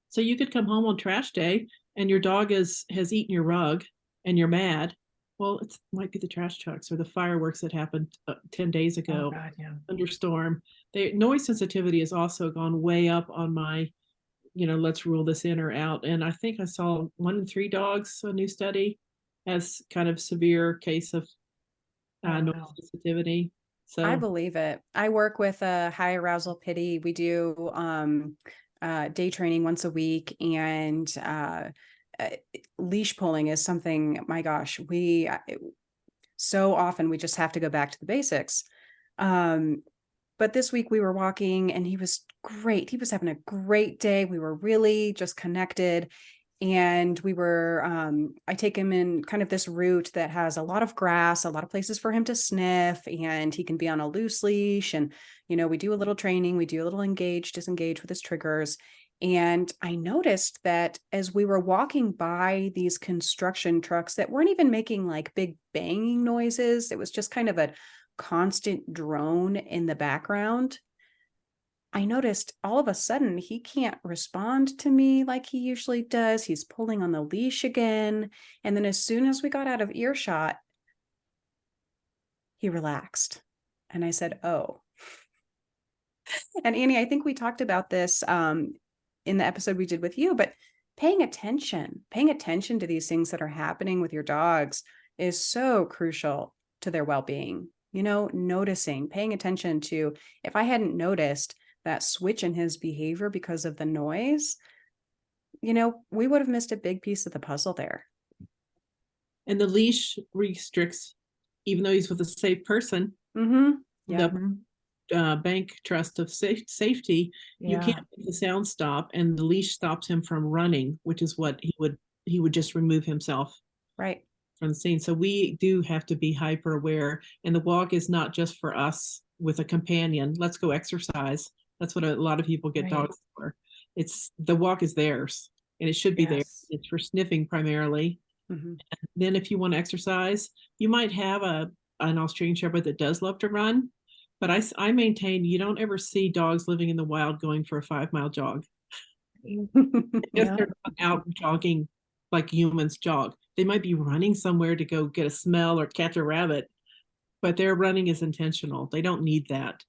So you could come home on trash day and your dog has eaten your rug and you're mad. Well, it might be the trash trucks or the fireworks that happened 10 days ago. Oh God, yeah. Thunderstorm. Noise sensitivity has also gone way up on my, let's rule this in or out. And I think I saw 1 in 3 dogs, a new study, has kind of severe case of noise sensitivity. So I believe it. I work with a high arousal pity. We do day training once a week, and leash pulling is something, my gosh, so often we just have to go back to the basics. But this week we were walking and he was great. He was having a great day. We were really just connected, and we were, I take him in kind of this route that has a lot of grass, a lot of places for him to sniff, and he can be on a loose leash. And, we do a little training, we do a little engage, disengage with his triggers. And I noticed that as we were walking by these construction trucks that weren't even making like big banging noises, it was just kind of a constant drone in the background. I noticed all of a sudden he can't respond to me like he usually does. He's pulling on the leash again. And then as soon as we got out of earshot, he relaxed. And I said, oh. And Annie, I think we talked about this in the episode we did with you, but paying attention to these things that are happening with your dogs is so crucial to their well-being. Noticing, paying attention to, if I hadn't noticed that switch in his behavior because of the noise, you know, we would have missed a big piece of the puzzle there. And the leash restricts, even though he's with a safe person, Yeah. the bank trust of safety, you Yeah. can't make the sound stop, and the leash stops him from running, which is what he would just remove himself Right. from the scene. So we do have to be hyper aware, and the walk is not just for us with a companion. Let's go exercise. That's what a lot of people get Right. dogs for. It's the walk is theirs, and it should be theirs. Yes. It's for sniffing primarily. Then if you want to exercise, you might have an Australian Shepherd that does love to run, but I maintain you don't ever see dogs living in the wild going for a 5-mile jog. If Yeah. they're not out jogging like humans jog, they might be running somewhere to go get a smell or catch a rabbit, but their running is intentional. They don't need that.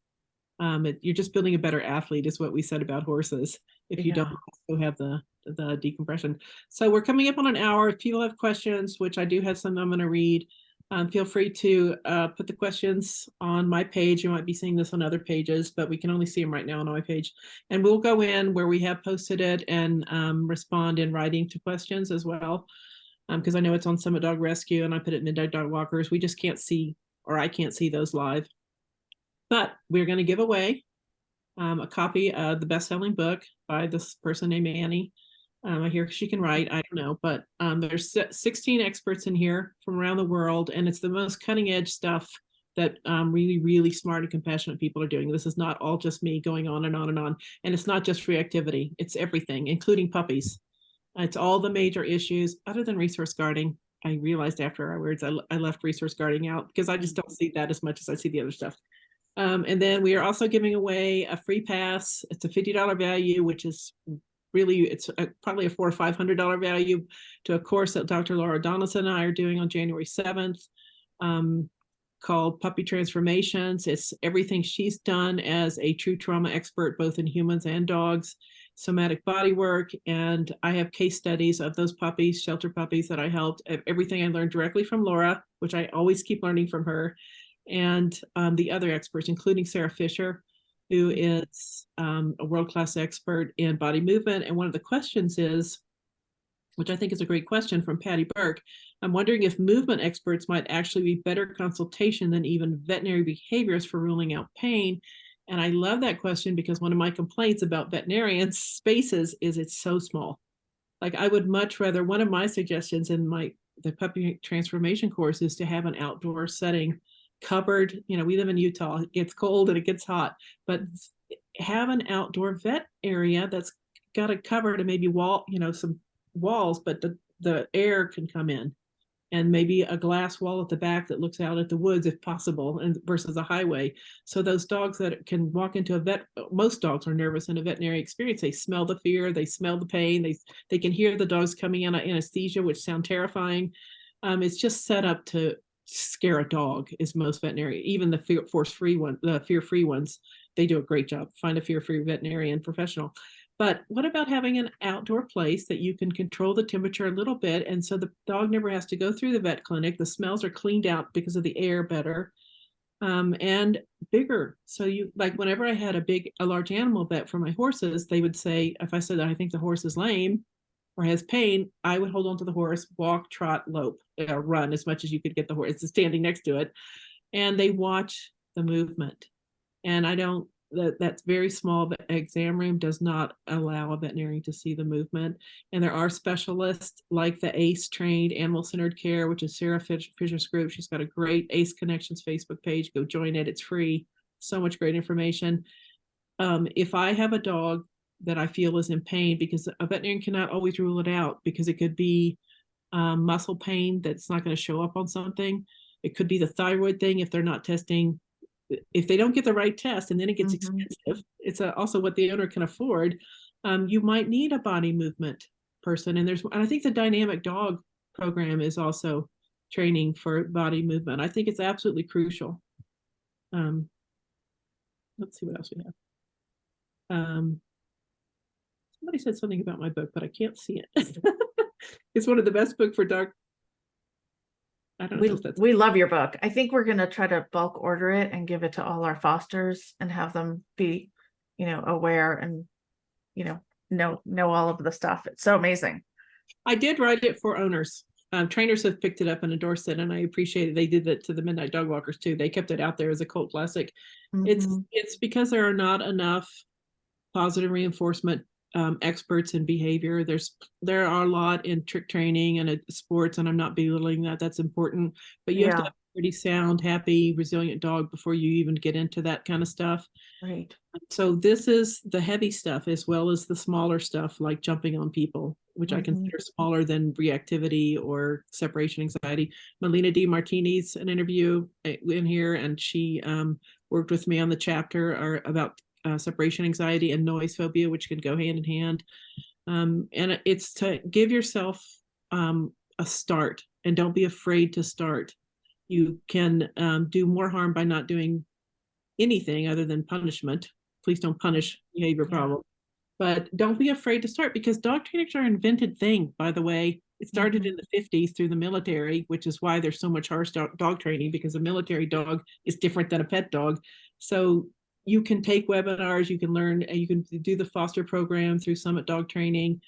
You're just building a better athlete, is what we said about horses, if you don't also have the decompression. So we're coming up on an hour. If people have questions, which I do have some I'm going to read, feel free to put the questions on my page. You might be seeing this on other pages, but we can only see them right now on my page. And we'll go in where we have posted it and respond in writing to questions as well. Because I know it's on Summit Dog Rescue and I put it in Midnight Dog Walkers. We just can't see, or I can't see those live. But we're going to give away a copy of the best-selling book by this person named Annie. I hear she can write, I don't know, but there's 16 experts in here from around the world, and it's the most cutting-edge stuff that really, really smart and compassionate people are doing. This is not all just me going on and on and on, and it's not just reactivity, it's everything, including puppies. It's all the major issues, other than resource guarding. I realized after our words, I left resource guarding out because I just don't see that as much as I see the other stuff. And then we are also giving away a free pass. It's a $50 value, which is really, it's probably a $400 or $500 value to a course that Dr. Laura Donaldson and I are doing on January 7th, called Puppy Transformations. It's everything she's done as a true trauma expert, both in humans and dogs, somatic body work. And I have case studies of those puppies, shelter puppies that I helped, everything I learned directly from Laura, which I always keep learning from her, and the other experts, including Sarah Fisher, who is a world-class expert in body movement. And one of the questions is, which I think is a great question from Patty Burke, I'm wondering if movement experts might actually be better consultation than even veterinary behaviorists for ruling out pain. And I love that question because one of my complaints about veterinarian spaces is it's so small. Like I would much rather, one of my suggestions in the puppy transformation course is to have an outdoor setting covered. You know, we live in Utah, it gets cold and it gets hot, but have an outdoor vet area that's got a covered and maybe wall, you know, some walls, but the air can come in, and maybe a glass wall at the back that looks out at the woods if possible, and versus a highway. So those dogs that can walk into a vet, most dogs are nervous in a veterinary experience. They smell the fear, they smell the pain, they can hear the dogs coming in anesthesia, which sound terrifying. It's just set up to scare a dog, is most veterinary, even the fear-free ones, they do a great job. Find a fear-free veterinarian professional. But what about having an outdoor place that you can control the temperature a little bit, and so the dog never has to go through the vet clinic, the smells are cleaned out because of the air better, and bigger. So you, like whenever I had a large animal vet for my horses, they would say, if I said that I think the horse is lame or has pain, I would hold on to the horse, walk, trot, lope, run as much as you could get the horse. It's standing next to it. And they watch the movement. And that's very small. The exam room does not allow a veterinarian to see the movement. And there are specialists like the ACE trained Animal Centered Care, which is Sarah Fisher's group. She's got a great ACE Connections Facebook page. Go join it. It's free. So much great information. If I have a dog that I feel is in pain, because a veterinarian cannot always rule it out, because it could be muscle pain that's not going to show up on something. It could be the thyroid thing if they're not testing. If they don't get the right test, and then it gets expensive, it's also what the owner can afford. You might need a body movement person, and I think the dynamic dog program is also training for body movement. I think it's absolutely crucial. Let's see what else we have. Somebody said something about my book, but I can't see it. It's one of the best books for dog. I don't know if that's. We love your book. I think we're going to try to bulk order it and give it to all our fosters and have them be aware and, know all of the stuff. It's so amazing. I did write it for owners. Trainers have picked it up and endorsed it, and I appreciate it. They did that to the Midnight Dog Walkers too. They kept it out there as a cult classic. Mhm. It's because there are not enough positive reinforcement experts in behavior. There are a lot in trick training and sports, and I'm not belittling that. That's important, but you have to have a pretty sound, happy, resilient dog before you even get into that kind of stuff. Right. So this is the heavy stuff as well as the smaller stuff like jumping on people, which I consider smaller than reactivity or separation anxiety. Melina D. Martini's an interview in here, and she worked with me on the chapter about separation anxiety and noise phobia, which can go hand in hand. And it's to give yourself a start, and don't be afraid to start. You can do more harm by not doing anything other than punishment. Please don't punish behavior problem. But don't be afraid to start, because dog trainings are an invented thing, by the way. It started in the 50s through the military, which is why there's so much harsh dog training, because a military dog is different than a pet dog. So you can take webinars, you can learn, you can do the foster program through Summit Dog Training,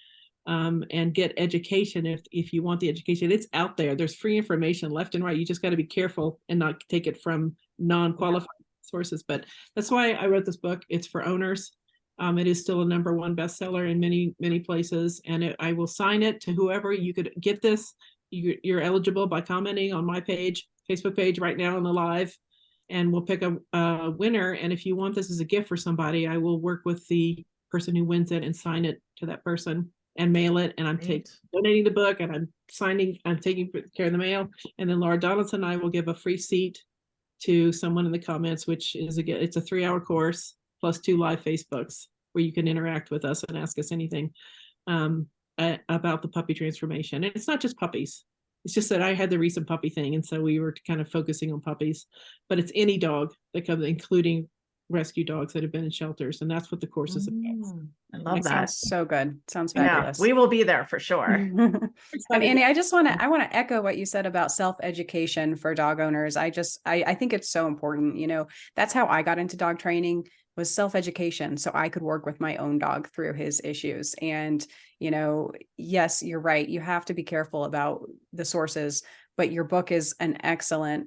and get education if you want the education. It's out there. There's free information left and right. You just got to be careful and not take it from non-qualified sources. But that's why I wrote this book. It's for owners. It is still a #1 bestseller in many places, and I will sign it to whoever. You could get this. You're eligible by commenting on my page, Facebook page right now on the live, and we'll pick a winner. And if you want this as a gift for somebody, I will work with the person who wins it and sign it to that person and mail it. And I'm donating the book, and I'm taking care of the mail. And then Laura Donaldson and I will give a free seat to someone in the comments, which is it's a 3-hour course plus 2 live Facebooks where you can interact with us and ask us anything about the puppy transformation. And it's not just puppies. It's just that I had the recent puppy thing, and so we were kind of focusing on puppies, but it's any dog that comes, including rescue dogs that have been in shelters, and that's what the course is about. I love that. Sounds so good. Sounds fabulous. We will be there for sure. And Annie, I want to echo what you said about self-education for dog owners. I think it's so important. That's how I got into dog training, was self-education, so I could work with my own dog through his issues. And yes, you're right, you have to be careful about the sources, but your book is an excellent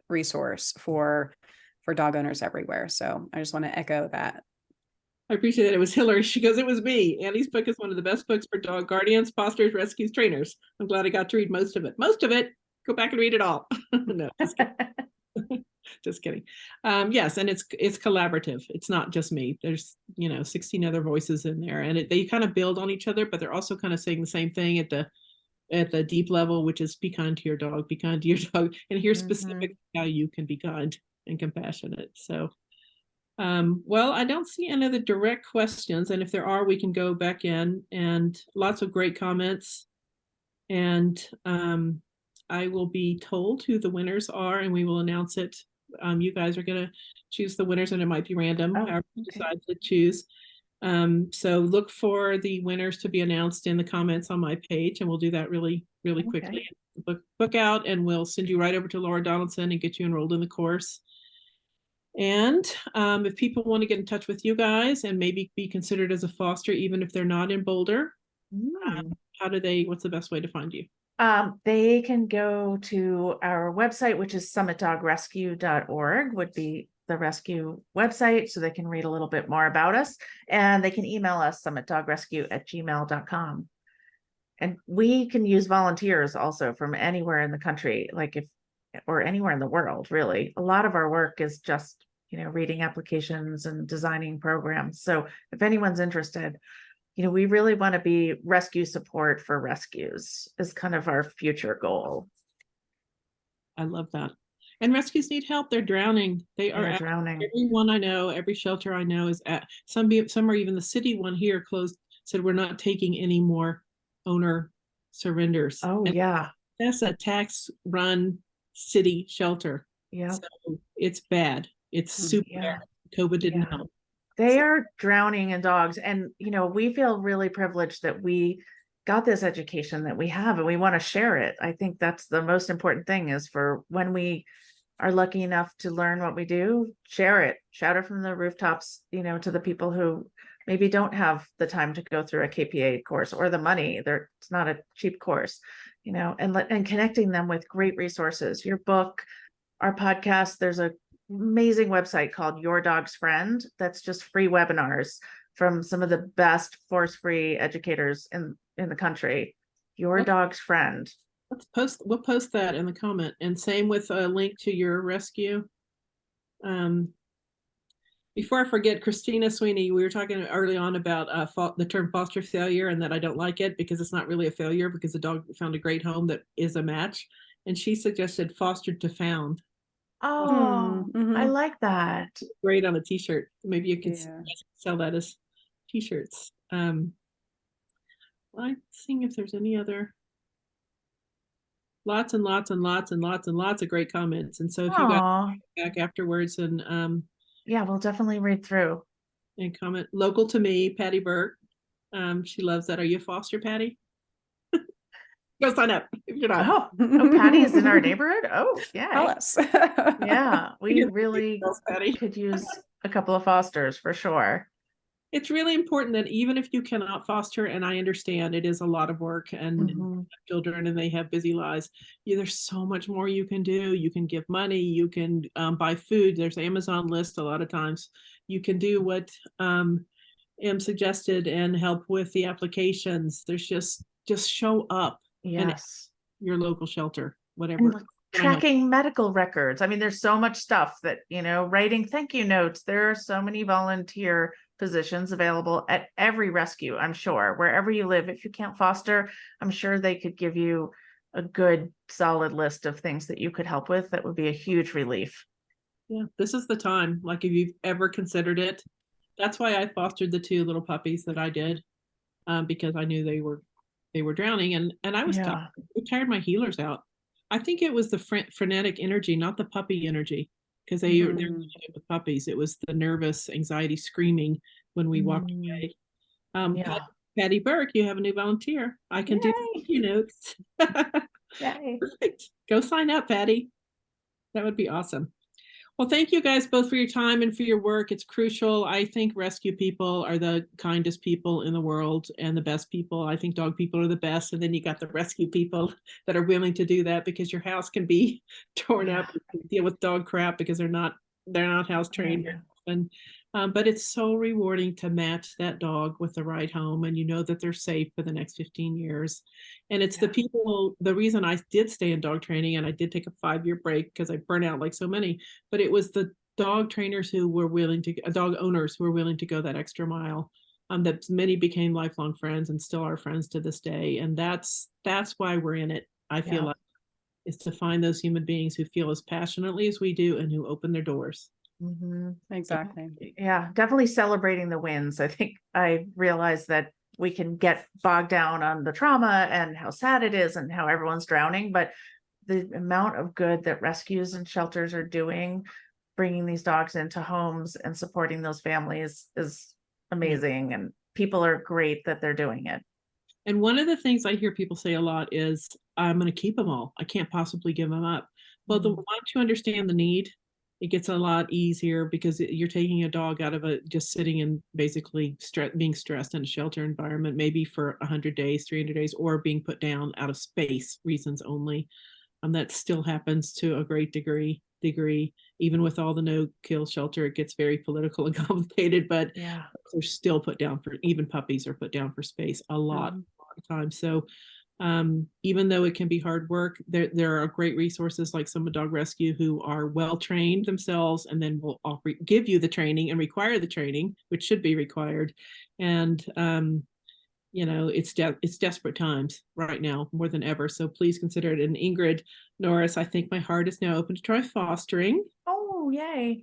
resource for dog owners everywhere. So I just want to echo that. I appreciate it. It was Hillary. She goes, it was me. Annie's book is one of the best books for dog guardians, fosters, rescues, trainers. I'm glad I got to read most of it. Go back and read it all. No, just kidding. Just kidding. Yes, and it's collaborative. It's not just me. There's 16 other voices in there, and they kind of build on each other, but they're also kind of saying the same thing at the deep level, which is be kind to your dog, and here's specifically how you can be kind and compassionate. So well, I don't see any other direct questions, and if there are, we can go back in, and lots of great comments. And I will be told who the winners are, and we will announce it. You guys are going to choose the winners, and it might be random, however you decide to choose. So look for the winners to be announced in the comments on my page, and we'll do that really quickly. Book out, and we'll send you right over to Laura Donaldson and get you enrolled in the course. And if people want to get in touch with you guys and maybe be considered as a foster, even if they're not in Boulder, what's the best way to find you? They can go to our website, which is summitdogrescue.org, would be the rescue website, so they can read a little bit more about us, and they can email us summitdogrescue@gmail.com. And we can use volunteers also from anywhere in the country, or anywhere in the world, really. A lot of our work is just, reading applications and designing programs. So if anyone's interested, we really want to be rescue support for rescues is kind of our future goal. I love that. And rescues need help. They're drowning. They're drowning. Everyone I know, every shelter I know is at some are even the city one here closed, said we're not taking any more owner surrenders. Oh, and that's a tax run city shelter. Yeah. So it's bad. It's super bad. COVID didn't help. They are drowning in dogs. And, we feel really privileged that we got this education that we have, and we want to share it. I think that's the most important thing, is for when we are lucky enough to learn what we do, share it, shout it from the rooftops, to the people who maybe don't have the time to go through a KPA course or the money. It's not a cheap course, and connecting them with great resources. Your book, our podcast, there's a amazing website called Your Dog's Friend that's just free webinars from some of the best force-free educators in the country. Your Dog's Friend. We'll post that in the comment, and same with a link to your rescue. Before I forget, Christina Sweeney, we were talking early on about the term foster failure, and that I don't like it because it's not really a failure, because the dog found a great home that is a match, and she suggested fostered to found. Oh, I like that. Great on a t-shirt. Maybe you could Yeah. sell that as t-shirts. I'm seeing if there's any other. Lots and lots and lots and lots and lots of great comments. And so if you guys back afterwards and yeah, we'll definitely read through and comment. Local to me, Patty Burke. She loves that. Are you a foster, Patty? Go sign up if you're not. Oh, Patty is in our neighborhood. Oh, yeah. Tell us. Yeah, we really could use a couple of fosters for sure. It's really important that even if you cannot foster, and I understand it is a lot of work and children and they have busy lives, there's so much more you can do. You can give money, you can buy food. There's Amazon list a lot of times. You can do what Em suggested and help with the applications. There's just show up. Yes. Your local shelter, whatever. And tracking medical records. I mean, there's so much stuff that, writing thank you notes. There are so many volunteer positions available at every rescue, I'm sure. Wherever you live, if you can't foster, I'm sure they could give you a good, solid list of things that you could help with. That would be a huge relief. Yeah, this is the time. Like, if you've ever considered it, that's why I fostered the 2 little puppies that I did, because I knew they were drowning, and I was tired. It tired my healers out. I think it was the frenetic energy, not the puppy energy, because they're really good with puppies. It was the nervous anxiety screaming when we walked away. Patty Burke, you have a new volunteer. I can do thank you notes. Yay. Perfect. Go sign up, Patty. That would be awesome. Well, thank you guys both for your time and for your work. It's crucial. I think rescue people are the kindest people in the world and the best people. I think dog people are the best. And then you got the rescue people that are willing to do that, because your house can be torn up and deal with dog crap because they're not house trained. But it's so rewarding to match that dog with the right home, and that they're safe for the next 15 years. And it's the people, the reason I did stay in dog training, and I did take a 5-year break because I burnt out like so many, but it was the dog trainers who were willing to, dog owners who were willing to go that extra mile, that many became lifelong friends and still are friends to this day. And that's why we're in it. I feel like, is to find those human beings who feel as passionately as we do and who open their doors. Exactly. Yeah, definitely celebrating the wins. I think I realized that we can get bogged down on the trauma and how sad it is and how everyone's drowning, but the amount of good that rescues and shelters are doing, bringing these dogs into homes and supporting those families, is amazing. And people are great that they're doing it. And one of the things I hear people say a lot is, I'm going to keep them all. I can't possibly give them up. Well, once you understand the need, it gets a lot easier, because you're taking a dog out of just sitting and basically being stressed in a shelter environment, maybe for 100 days, 300 days, or being put down out of space reasons only. That still happens to a great degree. Even with all the no-kill shelter, it gets very political and complicated, but they're still put down for, even puppies are put down for space a lot of times. So even though it can be hard work, there are great resources like Summit Dog Rescue who are well trained themselves, and then will give you the training and require the training, which should be required. And it's desperate times right now more than ever. So please consider it. And Ingrid Norris, I think my heart is now open to try fostering. Oh, yay.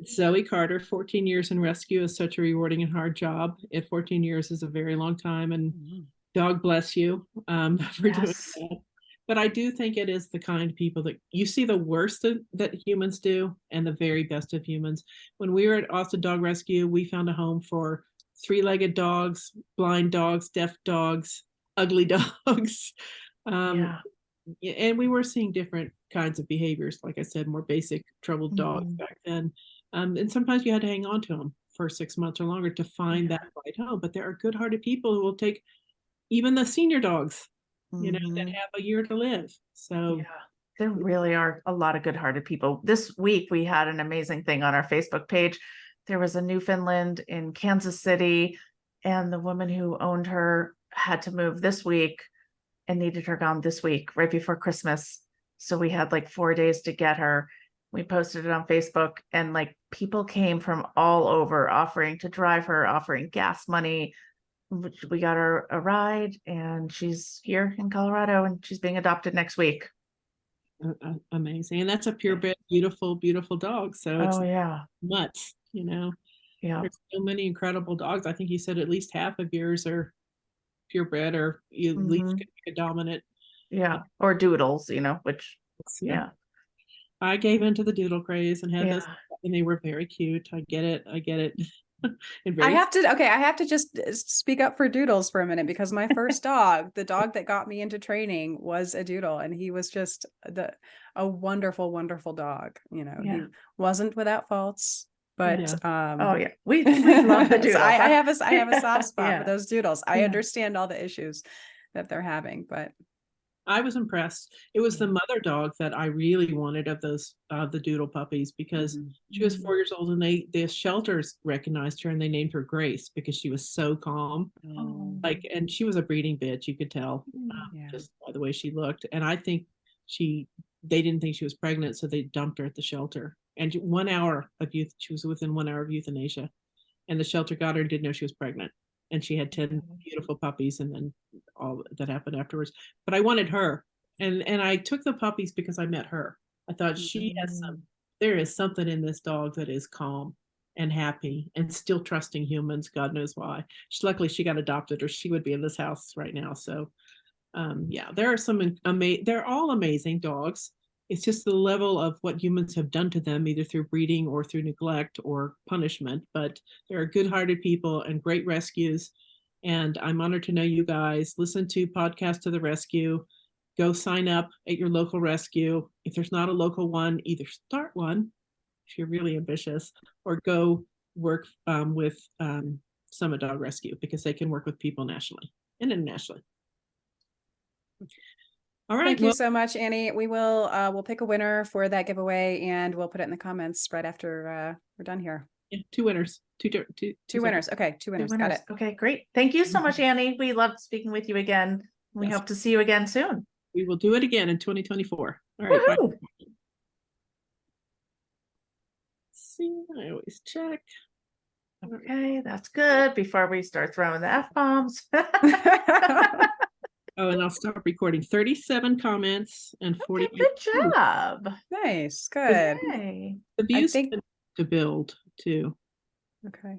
Zoe Carter, 14 years in rescue is such a rewarding and hard job. 14 years is a very long time, and dog bless you for doing that. But I do think it is the kind of people that you see the worst that humans do and the very best of humans. When we were at Austin Dog Rescue, we found a home for 3-legged dogs, blind dogs, deaf dogs, ugly dogs. Yeah, and we were seeing different kinds of behaviors. Like I said, more basic troubled dogs Mhm. back then. And sometimes you had to hang on to them for 6 months or longer to find Yeah. that right home. But there are good-hearted people who will take even the senior dogs, that Mhm. have a year to live. So Yeah, there really are a lot of good-hearted people. This week we had an amazing thing on our Facebook page. There was a Newfoundland in Kansas City, and the woman who owned her had to move this week and needed her gone this week, right before Christmas. So we had like 4 days to get her. We posted it on Facebook, and like people came from all over offering to drive her, offering gas money. We got her a ride, and she's here in Colorado, and she's being adopted next week. amazing. And that's a purebred, beautiful, beautiful dog. So it's Oh yeah, nuts. yeah, There's so many incredible dogs. I think you said at least half of yours are purebred, or you at least hmm could be a dominant. yeah, or doodles, which Yeah. yeah, I gave into the doodle craze and had those, yeah, and they were very cute. I get it. And I very, have to, okay, I have to just speak up for doodles for a minute, because my first dog, the dog that got me into training, was a doodle, and he was just a wonderful, wonderful dog. He yeah. wasn't without faults, yeah. but Oh yeah, we love the so doodles. I have a soft spot for Yeah, those doodles. I yeah. understand all the issues that they're having, but I was impressed. It was the Yeah. mother dog that I really wanted of those the doodle puppies, because Mhm. she was Mhm. 4 years old, and the shelters recognized her and they named her Grace because she was so calm. Oh, And she was a breeding bitch, you could tell, Yeah. just by the way she looked. And I think they didn't think she was pregnant, so they dumped her at the shelter. And 1 hour of youth, she was within 1 hour of euthanasia, and the shelter got her and didn't know she was pregnant. And she had 10 beautiful puppies, and then all that happened afterwards. But I wanted her, and I took the puppies because I met her. I thought Mhm. there is something in this dog that is calm and happy and still trusting humans. God knows why. Luckily she got adopted, or she would be in this house right now. So yeah, there are they're all amazing dogs. It's just the level of what humans have done to them, either through breeding or through neglect or punishment. But there are good-hearted people and great rescues. And I'm honored to know you guys. Listen to Podcast to the Rescue. Go sign up at your local rescue. If there's not a local one, either start one if you're really ambitious, or go work with Summit Dog Rescue, because they can work with people nationally and internationally. All right. thank you Well, so much, Annie. We'll pick a winner for that giveaway, and we'll put it in the comments right after we're done here. yeah, two winners. Two winners. Okay, two Two winners. Got winners. it. Okay, great. Thank you so much, Annie. We loved speaking with you again. We Yes. hope to see you again soon. We will do it again in 2024. All right. Bye. Woohoo! See, I always check. Okay, that's good. Before we start throwing the F-bombs. Oh, and I'll stop recording. 37 comments and 40. Okay, good job. Nice. Good. Yay. The views think- tend to build too. Okay.